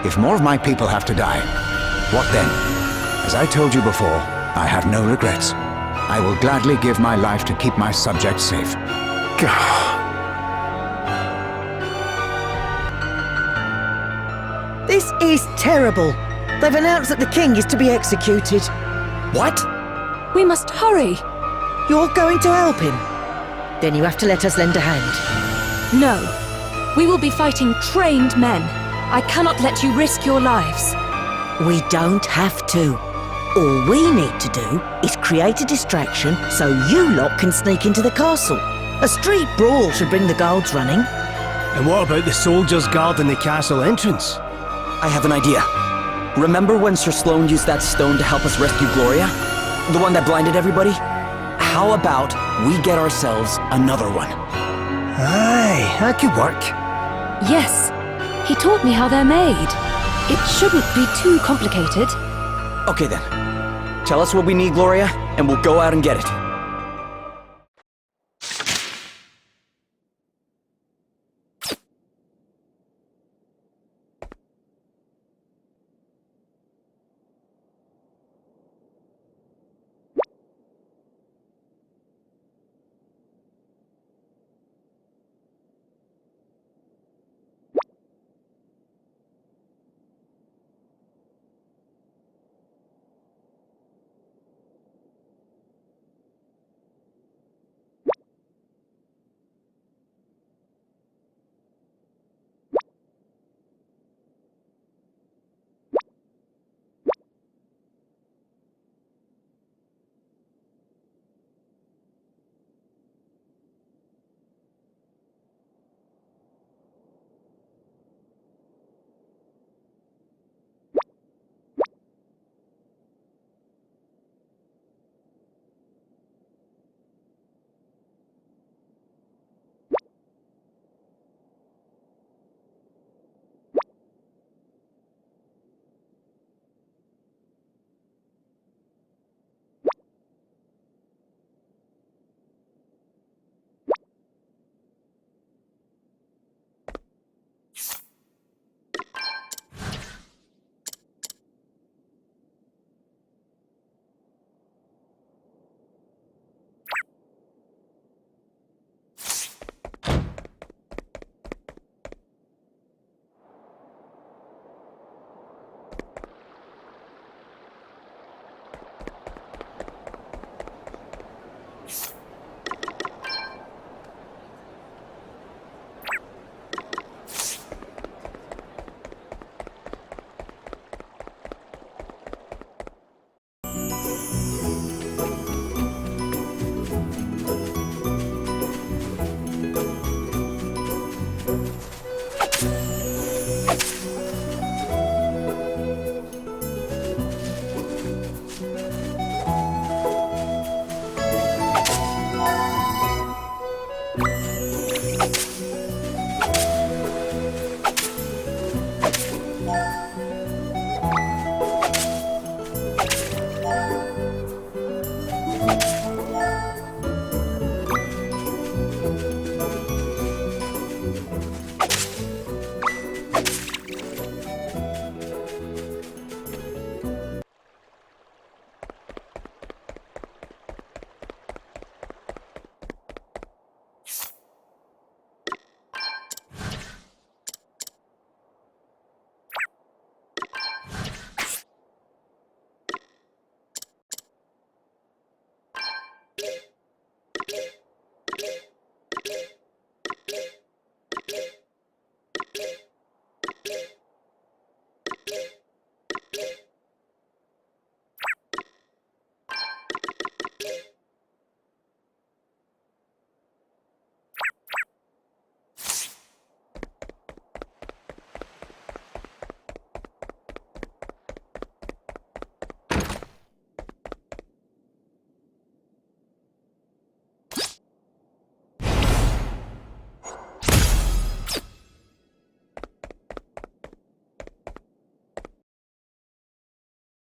if more of my people have to die, what then? As I told you before, I have no regrets. I will gladly give my life to keep my subjects safe. This is terrible. They've announced that the king is to be executed. What? We must hurry. You're going to help him? Then you have to let us lend a hand. No. We will be fighting trained men. I cannot let you risk your lives. We don't have to. All we need to do is create a distraction so you lot can sneak into the castle. A street brawl should bring the guards running. And what about the soldiers guarding the castle entrance? I have an idea. Remember when Sir Sloane used that stone to help us rescue Gloria? The one that blinded everybody? How about we get ourselves another one? Aye, that could work. Yes. He taught me how they're made. It shouldn't be too complicated. Okay then. Tell us what we need, Gloria, and we'll go out and get it.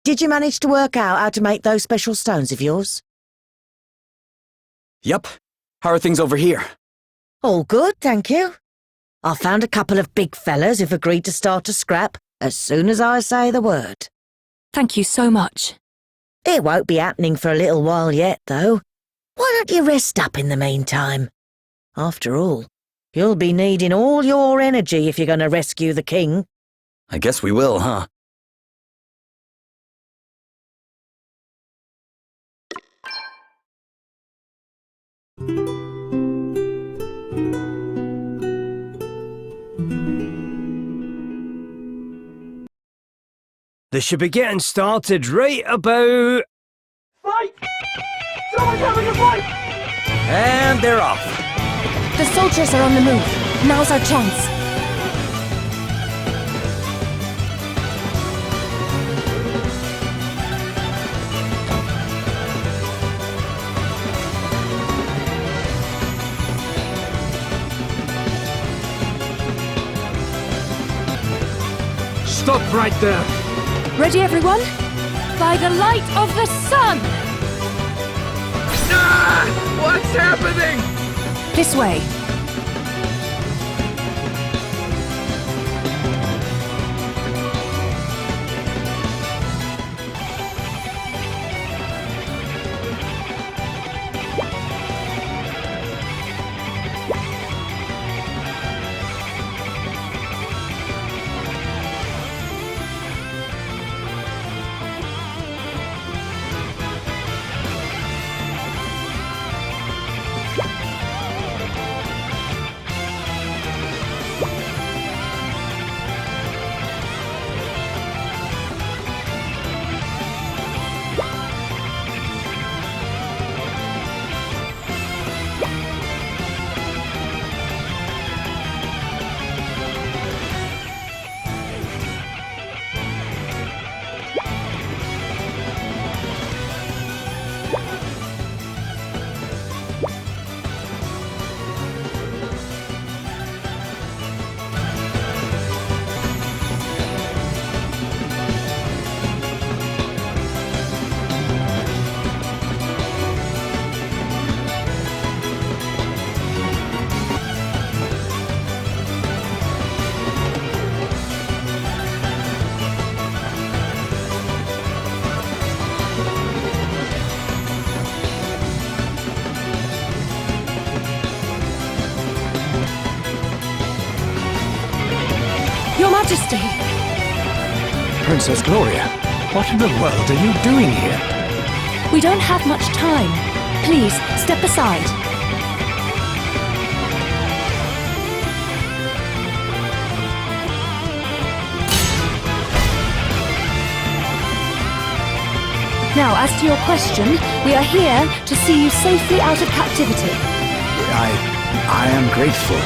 Did you manage to work out how to make those special stones of yours? Yep. How are things over here? All good, thank you. I found a couple of big fellas who've agreed to start a scrap as soon as I say the word. Thank you so much. It won't be happening for a little while yet, though. Why don't you rest up in the meantime? After all, you'll be needing all your energy if you're going to rescue the king. I guess we will, huh? They should be getting started right about... Fight! Someone's having a fight! And they're off. The soldiers are on the move. Now's our chance. Stop right there! Ready, everyone? By the light of the sun! Ah! What's happening? This way. Your Majesty! Princess Gloria, what in the world are you doing here? We don't have much time. Please, step aside. Now, as to your question, we are here to see you safely out of captivity. I am grateful,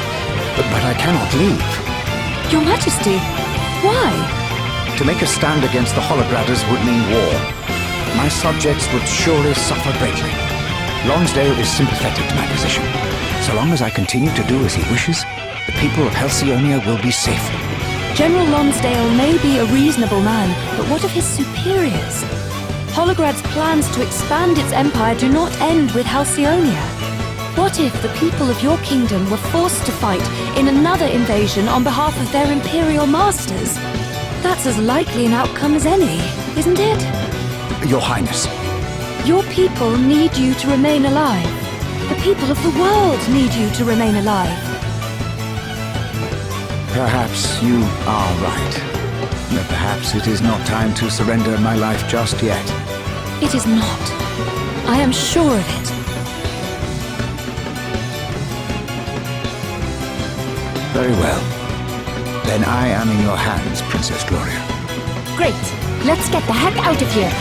but I cannot leave. Your Majesty, why? To make a stand against the Hologradders would mean war. My subjects would surely suffer greatly. Lonsdale is sympathetic to my position. So long as I continue to do as he wishes, the people of Halcyonia will be safe. General Lonsdale may be a reasonable man, but what of his superiors? Holograd's plans to expand its empire do not end with Halcyonia. What if the people of your kingdom were forced to fight in another invasion on behalf of their imperial masters? That's as likely an outcome as any, isn't it? Your Highness. Your people need you to remain alive. The people of the world need you to remain alive. Perhaps you are right. But perhaps it is not time to surrender my life just yet. It is not. I am sure of it. Very well. Then I am in your hands, Princess Gloria. Great. Let's get the heck out of here.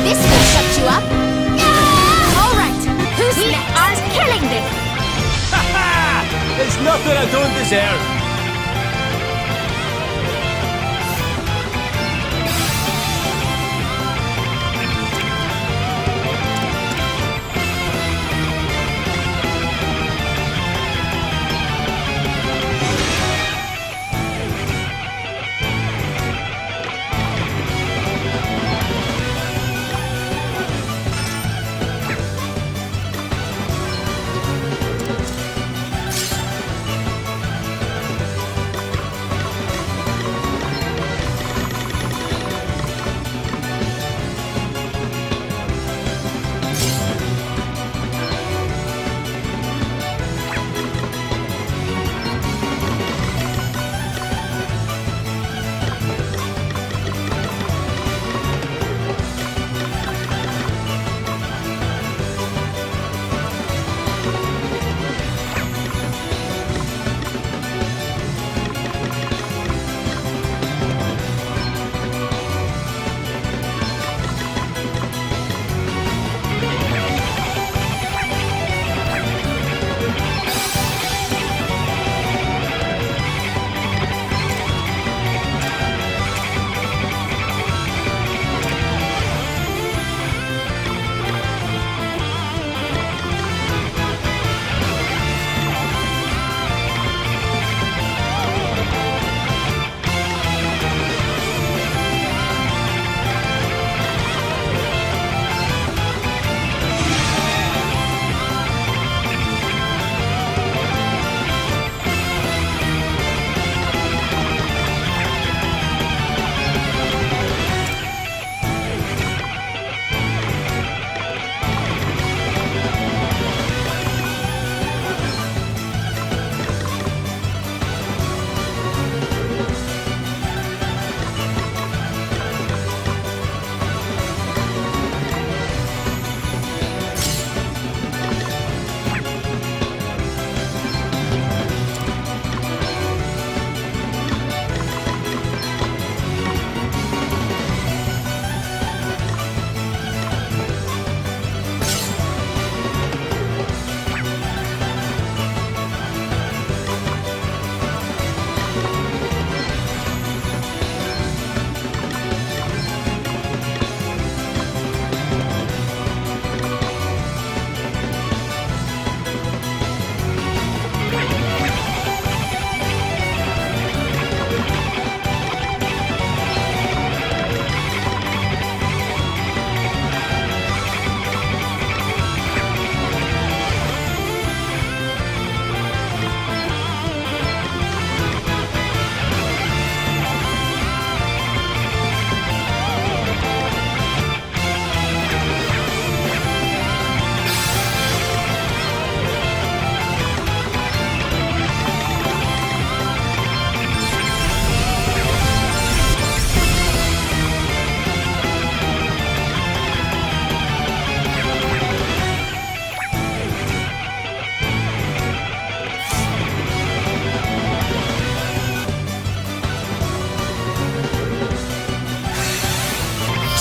This will shut you up. All right. Who's next? We are killing this. There's nothing I don't deserve.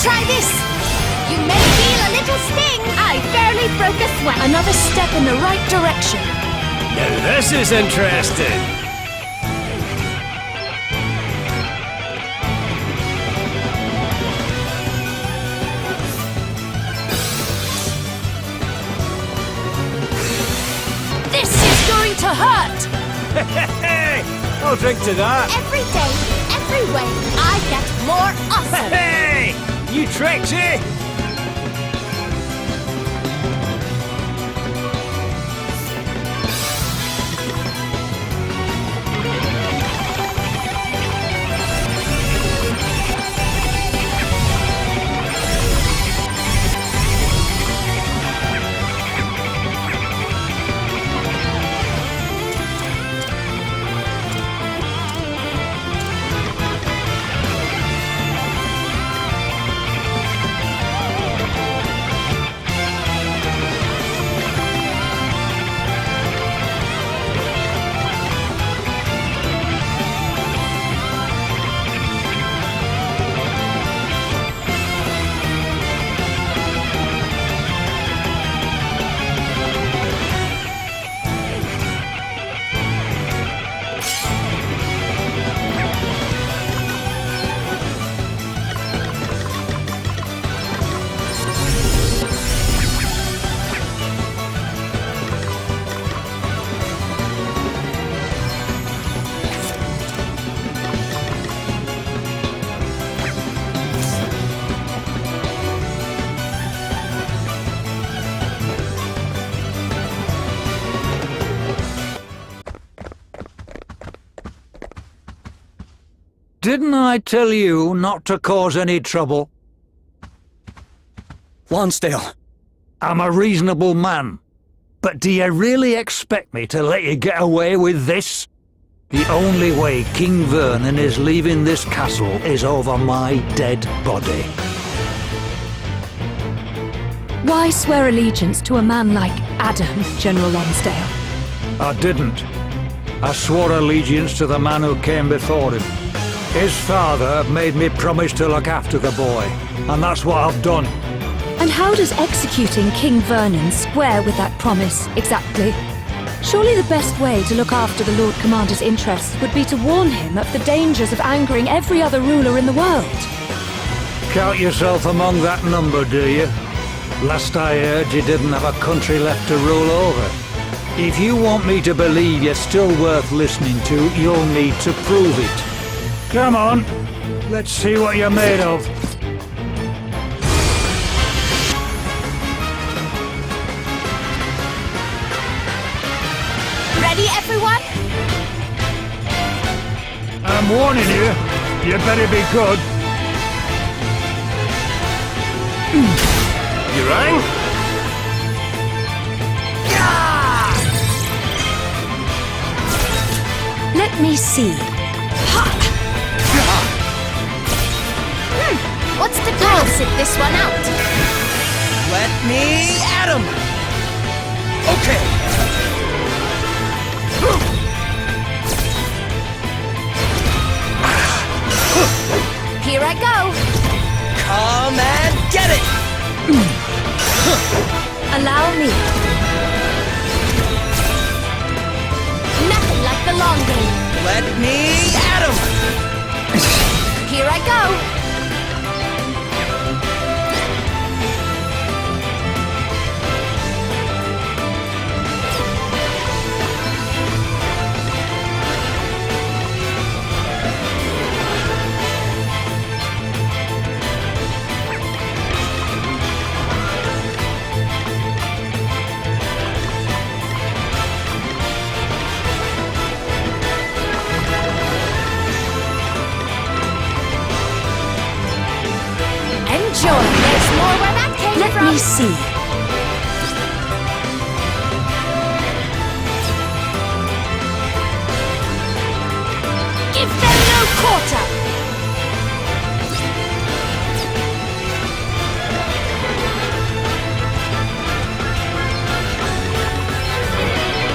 Try this! You may feel a little sting! I barely broke a sweat! Another step in the right direction. Now this is interesting. Hey, I'll drink to that. Every day, every way, I get more awesome. Hey, new tricks, eh? Didn't I tell you not to cause any trouble? Lonsdale. I'm a reasonable man. But do you really expect me to let you get away with this? The only way King Vernon is leaving this castle is over my dead body. Why swear allegiance to a man like Adam, General Lonsdale? I didn't. I swore allegiance to the man who came before him. His father made me promise to look after the boy, and that's what I've done. And how does executing King Vernon square with that promise, exactly? Surely the best way to look after the Lord Commander's interests would be to warn him of the dangers of angering every other ruler in the world. Count yourself among that number, do you? Last I heard, you didn't have a country left to rule over. If you want me to believe you're still worth listening to, you'll need to prove it. Come on, let's see what you're made of. Ready, everyone? I'm warning you, you better be good. You rang? Let me see. What's the plan? I'll sit this one out. Let me at him! Okay. Here I go. Come and get it! Allow me. Nothing like the long game. Let me at him! Here I go. Enjoy. There's more where that came Let from. me see. Give them no quarter.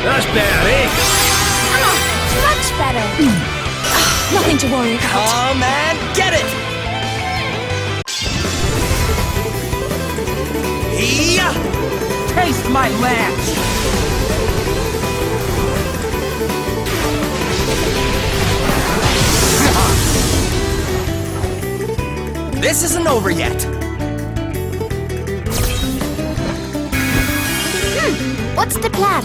That's better, eh? Much better. Nothing to worry about. Come and get it! Yeah! Taste my lance! This isn't over yet. What's the plan?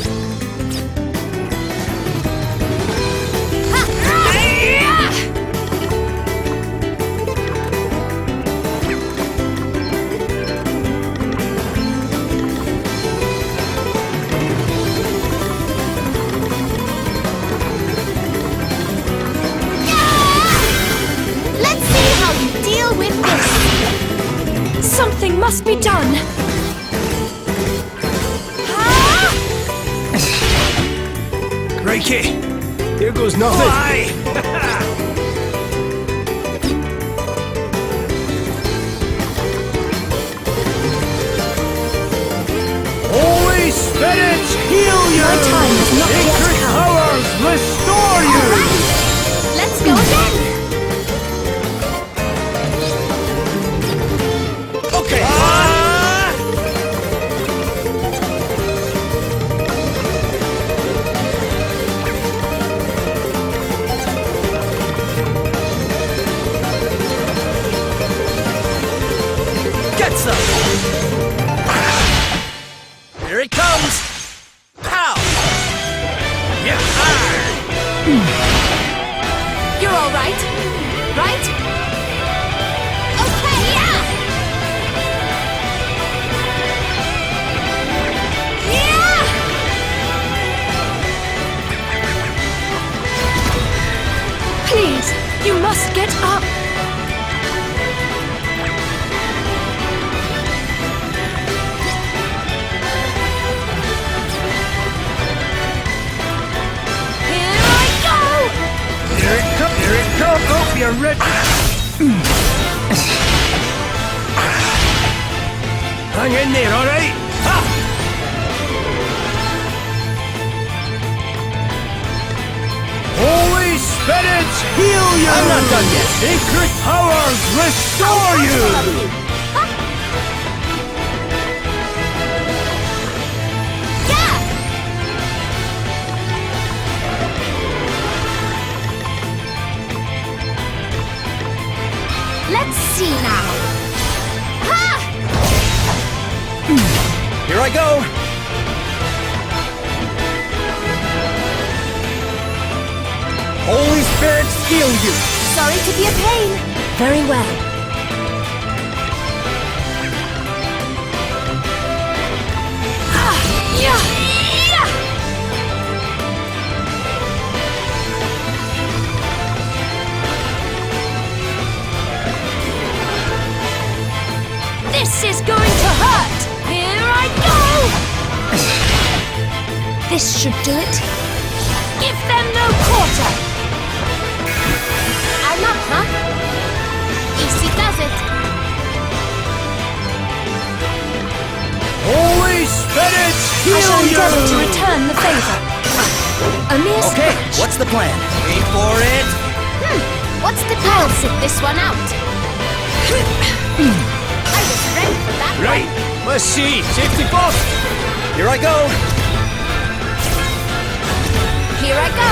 Let's see how you deal with this. Something must be done. Crikey! Here goes nothing. Holy spirits, heal you! My time has not yet Sacred come. powers, restore you! Let's go again. Okay. Get some! Here it comes! Pow! Yeah! You're all right, right? Okay, yeah! Yeah! Please, you must get up. Here I go! Here it comes, here it comes! Oh, you're ready! Hang in there, alright? Ha! Holy spirits, heal you! I'm not done yet. Sacred powers, restore you! Yeah! Let's see now. Ha! Here I go! Holy spirits, heal you! Sorry to be a pain. Very well. Yeah! Yeah! This is going to hurt. Here I go! This should do it. Give them no quarter! I'm up, huh? Easy does it. Holy spirits, I shall heal endeavor to you! return the favor. A mere Okay, scratch. what's the plan? Wait for it! What's the I'll sit this one out. I was ready for that. Right, let's see. Safety first! Here I go! Here I go.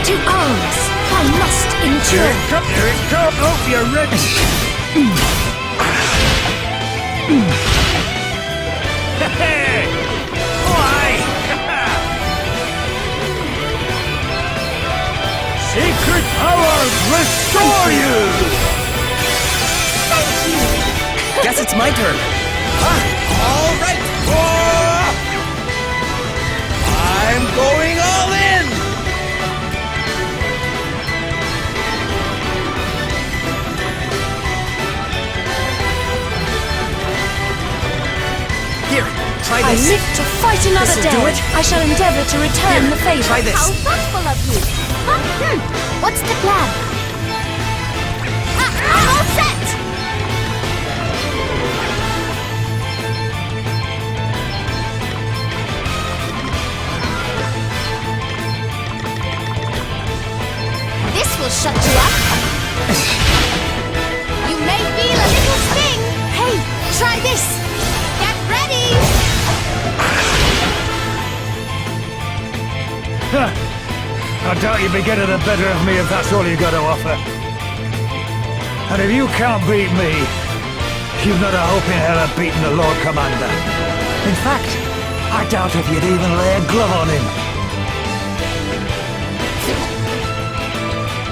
To arms. I must Here endure. it comes, here it comes! Oh, you're ready! Hey! Why? Sacred powers, restore you! Guess it's my turn. All right! I'm going all in! Here, try I this. live to fight another This'll day. do it. I shall endeavor to return the favor. Try this. How thoughtful of you. What's the plan? I'm all set. This will shut you up. You may feel a little sting. Hey, try this. Get ready. I doubt you'll be getting the better of me if that's all you got to offer. And if you can't beat me, you've not a hope in hell of beating the Lord Commander. In fact, I doubt if you'd even lay a glove on him.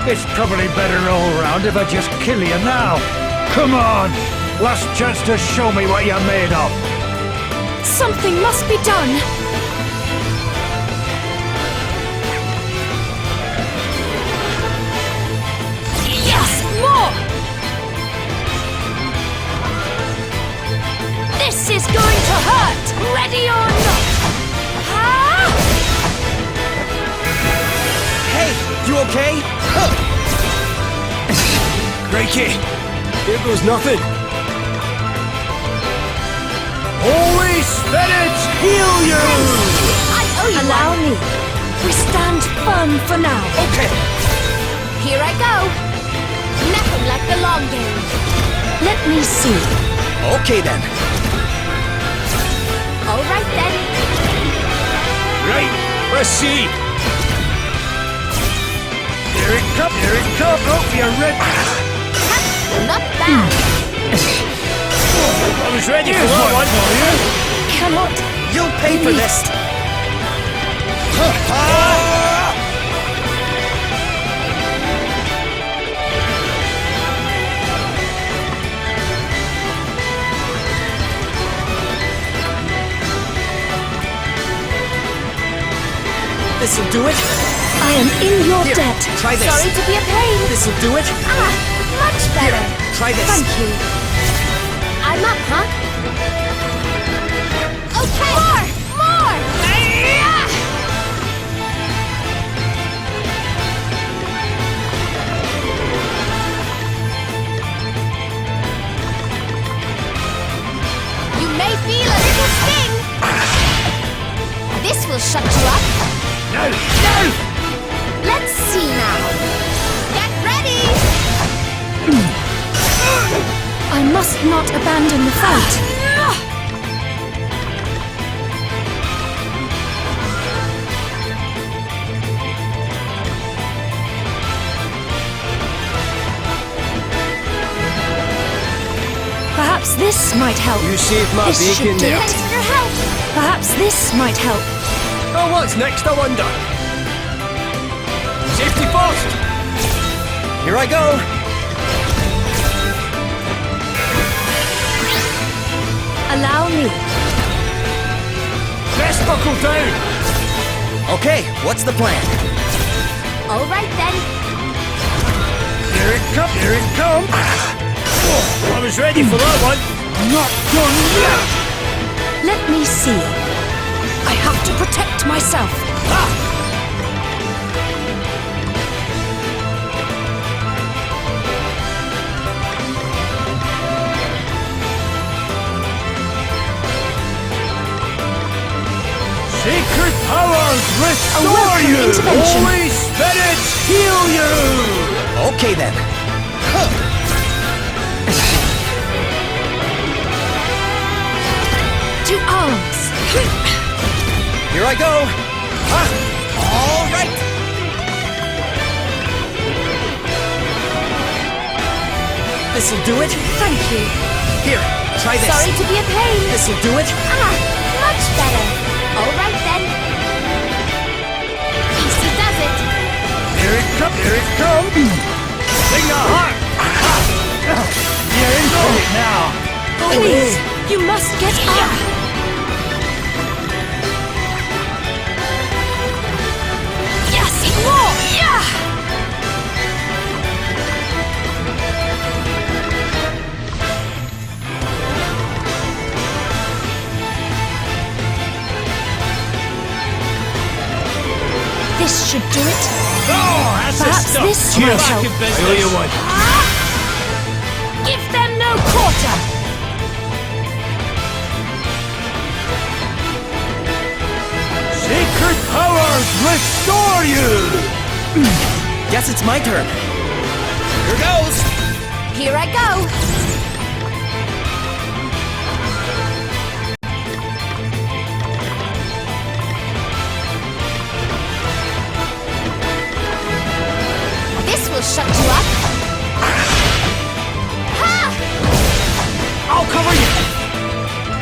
It's probably better all round if I just kill you now. Come on! Last chance to show me what you're made of. Something must be done. Yes, more! This is going to hurt! Ready or not! Ah! Hey, you okay? Crikey! Here goes nothing. Holy spirits, heal you! I owe you Allow one. me. We stand firm for now. Okay. Here I go. Nothing like the long game. Let me see. Okay then. All right then. Right, let's see. Here it comes, here it comes. Oh, you're ready. Not bad. I was ready for that one. Cannot. You'll pay for this. This'll do it. I am in your Here, debt. try this. Sorry to be a pain. This'll do it. Ah, much better. Here, try this. Thank you. I'm up, huh? Okay. More! More! You may feel a little sting. This will shut you up. No, no! Let's see now. Get ready! I must not abandon the fight. Perhaps this might help. You saved my This should bacon do there. it. Thanks for your help. Perhaps this might help. Oh, what's next, I wonder? Safety first! Here I go. Allow me. Best buckle down! Okay, what's the plan? All right then. Here it comes, here it comes! Oh, I was ready for that one! Not done yet! Let me see. I have to protect myself. Sacred powers restore welcome you! intervention. Holy spirits heal you! Okay then. To arms. Here I go. All right. This'll do it. Thank you. Here, try this. Sorry to be a pain. This'll do it. Ah, much better. All right then. Easy does it. Here it comes, here it comes! Sing the heart! You're into it now! Please, you must get up. Yes, more. Yeah. This should do it. Oh, that's the Perhaps stuff! this Cheers. might help. I owe you one. Give them no quarter. Sacred powers restore you! Guess it's my turn. Here goes. Here I go. This will shut you up. Ha! I'll cover you!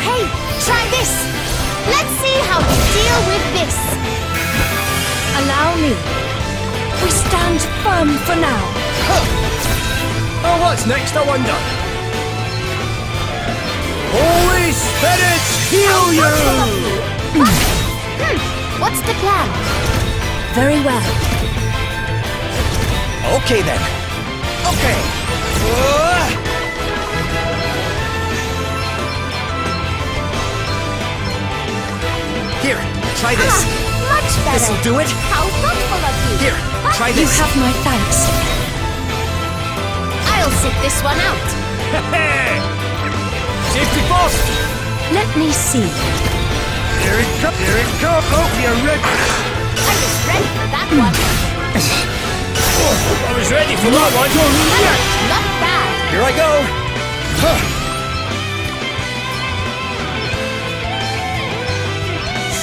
Hey, try this. Let's see how you deal with this. Allow me. We Stand firm for now. Oh, what's next, I wonder? Holy spirits, heal you! What's the plan? Very well. Okay then. Okay. Here, try this. Much better. This'll do it. How thoughtful of you. Here, try You this. have my thanks. I'll sit this one out. Safety first! Let me see. Here it comes! Here it comes! Oh, you're ready! I was ready for that one. I was ready for that one! Not bad. Here I go.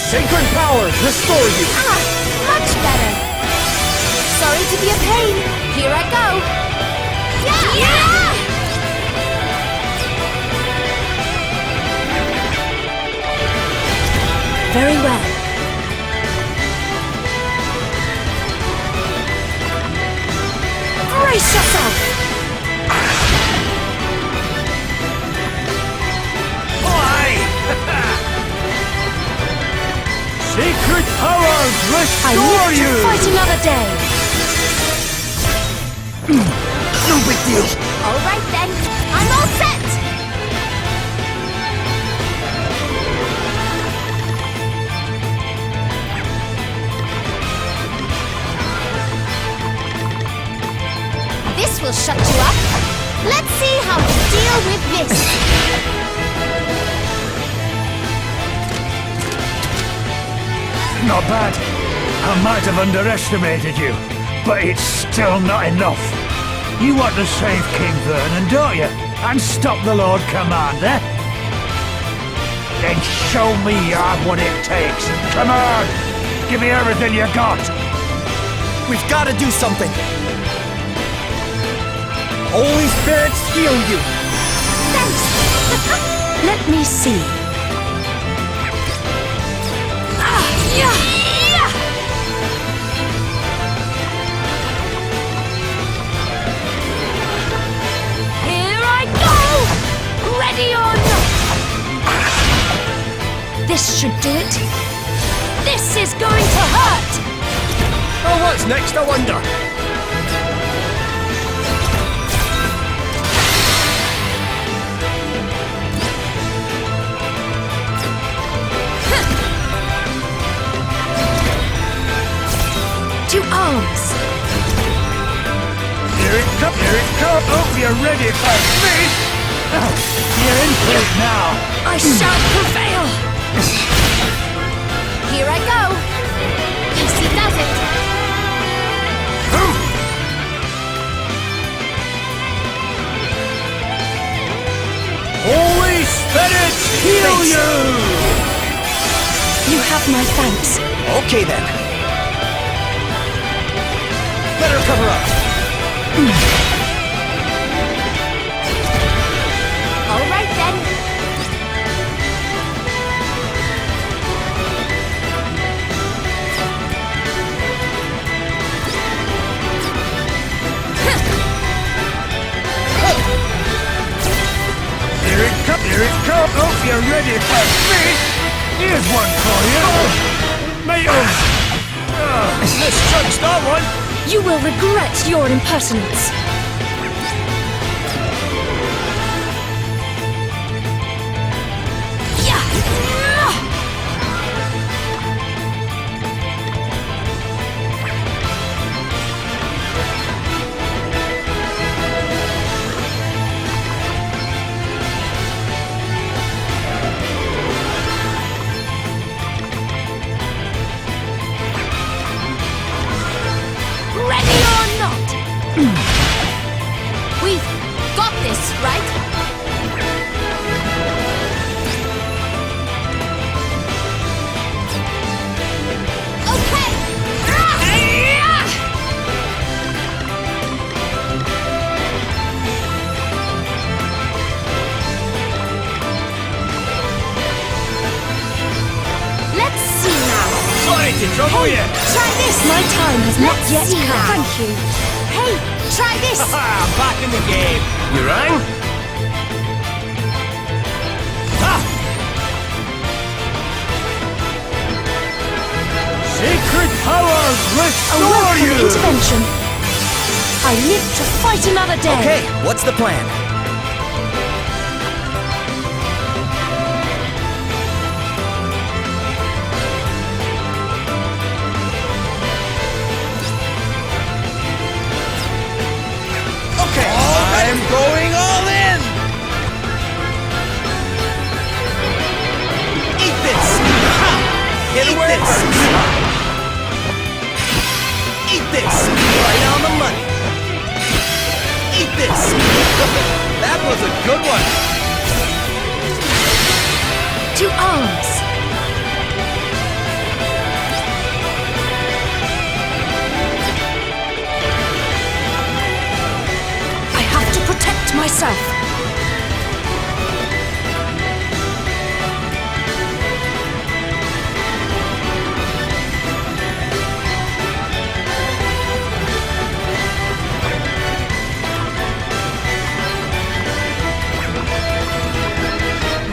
Sacred powers restore you! Much better. Sorry to be a pain. Here I go. Yeah! Very well. Brace yourself! Sacred powers I restore live you! to fight another day. No big deal. All right then. I'm all set. This will shut you up. Let's see how to deal with this. Not bad. I might have underestimated you, but it's still not enough. You want to save King Vernon, don't you? And stop the Lord Commander? Then show me you have what it takes. Come on! Give me everything you got! We've got to do something. Holy spirits heal you. Let me see. Here I go! Ready or not! This should do it. This is going to hurt! Oh, what's next, I wonder? To arms! Here it comes! Here it comes! Oh, you're ready for me! You're in for it now! I shall prevail! Here I go. Easy does it. Holy spirits heal you! You have my thanks. Okay then. Let her cover up. All right then. Here it comes! Here it comes! Oh, you're ready for me! Here's one for you! Mate, misjudged that one! You will regret your impertinence. Ready or not? Trouble ya! Try this! My time has not Let's yet see come. now. Thank you. Hey, try this! Back in the game. You rang? Sacred powers A restore welcome you! intervention. I live to fight another day. Okay, what's the plan? Okay, I'm going all in! Eat this! Ha! Eat this! Eat this! Right on the money! Eat this! That was a good one! To arms. I have to protect myself.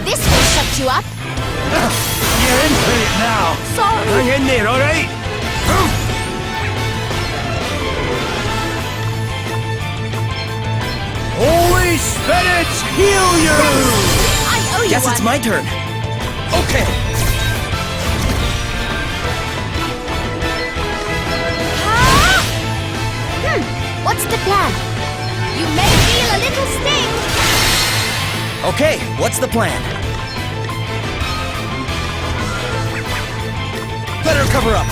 This will shut you up. You're in for it now. Sorry. Hang in there, alright? Holy spirits, heal you! I owe you Guess one. it's my turn. Okay. What's the plan? You may feel a little sting. Okay, what's the plan? Better cover up.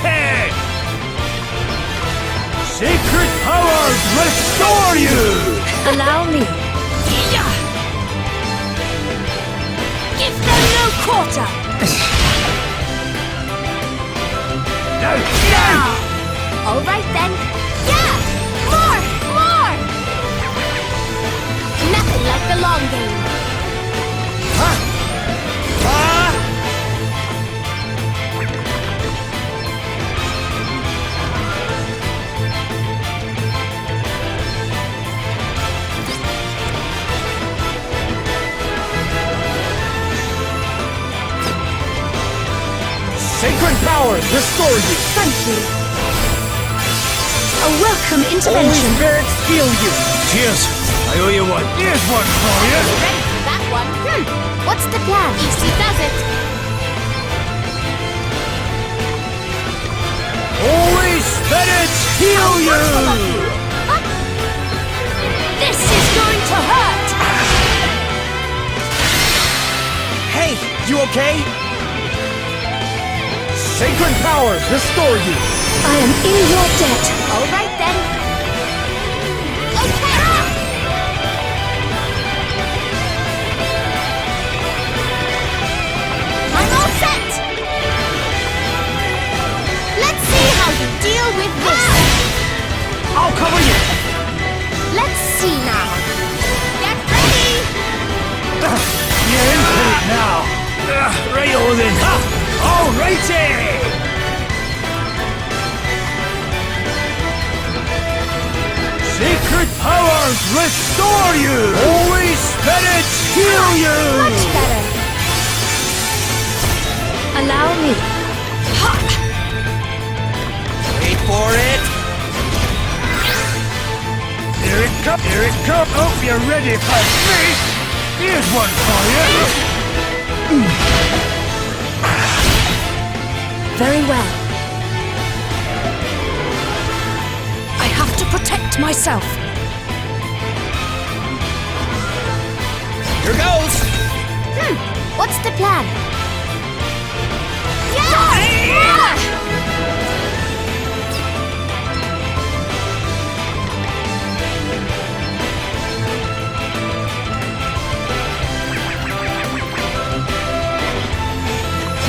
Hey! Sacred powers restore you! Allow me. Give them no quarter. All right then. Yeah! More! Nothing like the long game. Sacred powers restore you! Thank you. A welcome Holy intervention. spirits heal you! Cheers! I owe you one. Here's one for you! Ready for that one? What's the plan? Easy does it. Holy spirits heal you! This is going to hurt. Hey, you okay? Sacred powers restore you! I am in your debt. All right then. Okay. I'm all set. Let's see how you deal with this. I'll cover you! Let's see now. Get ready. You're in for it now! Right-o then! Alrighty! Sacred powers restore you! Holy spirits heal you! Much better. Allow me. Wait for it. Here it comes! Here it comes! Hope you're ready for this! Here's one for you! Very well. I have to protect myself. Here goes. What's the plan? Yeah!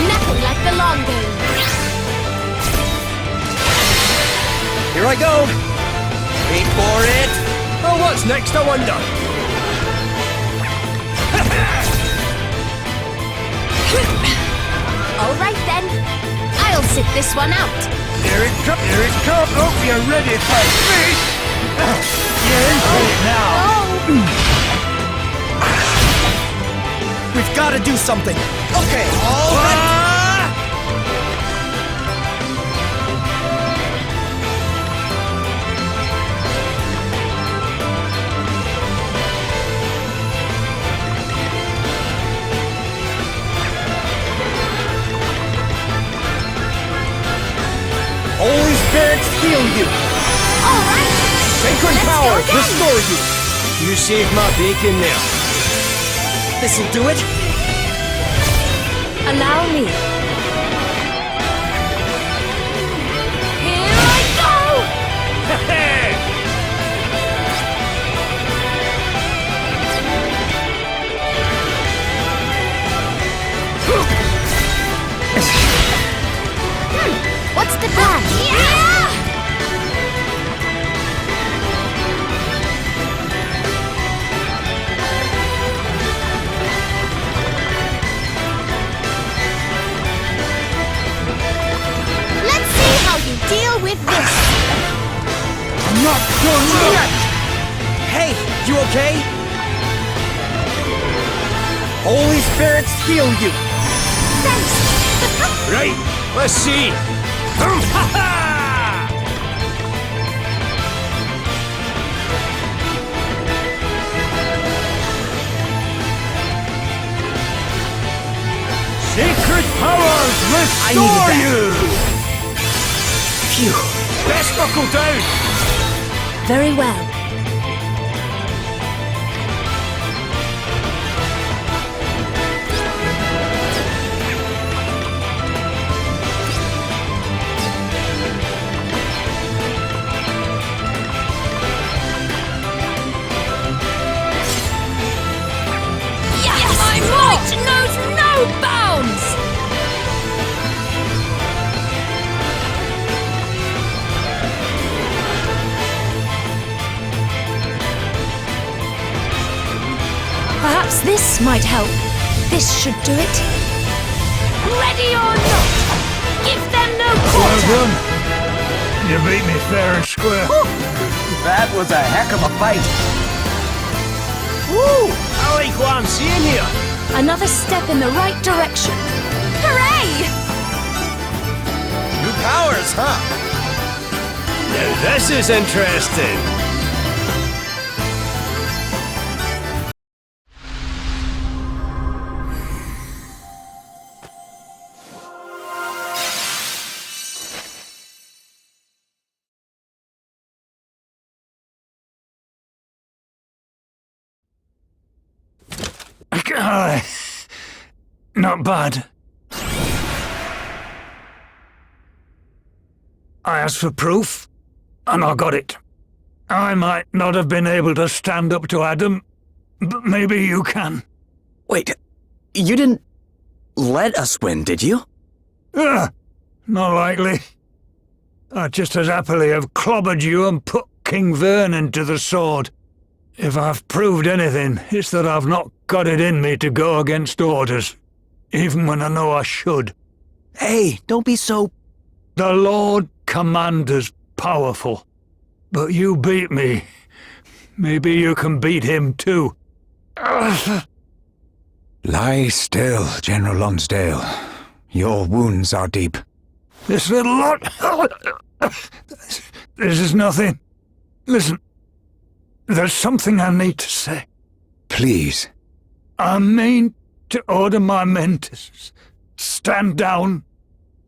Nothing like the long game. Here I go. Wait for it. Oh, what's next, I wonder? All right then. I'll this one out. Here it comes! Here it comes! Hope you're ready for me! You're in for it now! We've got to do something. Okay, all ready. Holy spirits heal you! Alright! Sacred power restore you! You saved my bacon there. This'll do it. Allow me. Here I go! What's the plan? Yeah! Let's see how you deal with this. I'm not done yet! Hey, you okay? Holy spirits heal you! Thanks. Right, let's see! Sacred powers restore you! Phew. Best knuckle down! Very well. Yes! My might knows no bounds! Perhaps this might help. This should do it. Ready or not, give them no Well quarter! done. You beat me fair and square. That was a heck of a fight. Woo! I like what I'm seeing here. Another step in the right direction. Hooray! New powers, huh? Now this is interesting. Not bad. I asked for proof, and I got it. I might not have been able to stand up to Adam, but maybe you can. Wait, you didn't let us win, did you? Not likely. I'd just as happily have clobbered you and put King Vernon to the sword. If I've proved anything, it's that I've not got it in me to go against orders, even when I know I should. Hey, don't be so... The Lord Commander's powerful, but you beat me. Maybe you can beat him too. Lie still, General Lonsdale. Your wounds are deep. This little lot... This is nothing. Listen, there's something I need to say. Please. I mean to order my men to stand down,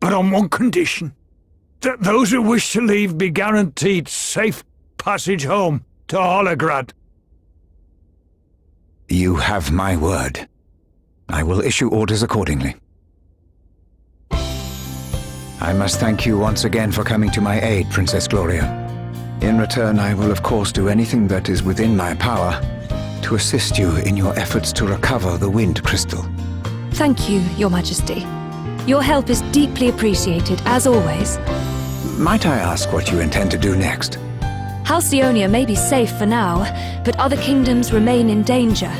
but on one condition. That those who wish to leave be guaranteed safe passage home to Holograd. You have my word. I will issue orders accordingly. I must thank you once again for coming to my aid, Princess Gloria. In return, I will of course do anything that is within my power to assist you in your efforts to recover the Wind Crystal. Thank you, Your Majesty. Your help is deeply appreciated, as always. Might I ask what you intend to do next? Halcyonia may be safe for now, but other kingdoms remain in danger.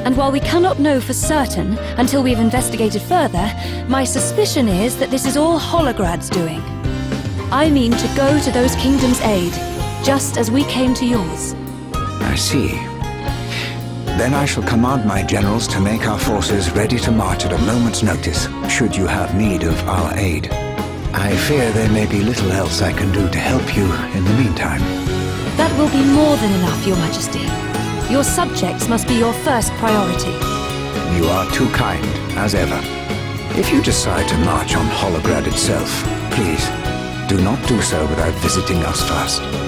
And while we cannot know for certain until we've investigated further, my suspicion is that this is all Holograd's doing. I mean to go to those kingdoms' aid, just as we came to yours. I see. Then I shall command my generals to make our forces ready to march at a moment's notice, should you have need of our aid. I fear there may be little else I can do to help you in the meantime. That will be more than enough, Your Majesty. Your subjects must be your first priority. You are too kind, as ever. If you decide to march on Holograd itself, please, do not do so without visiting us first.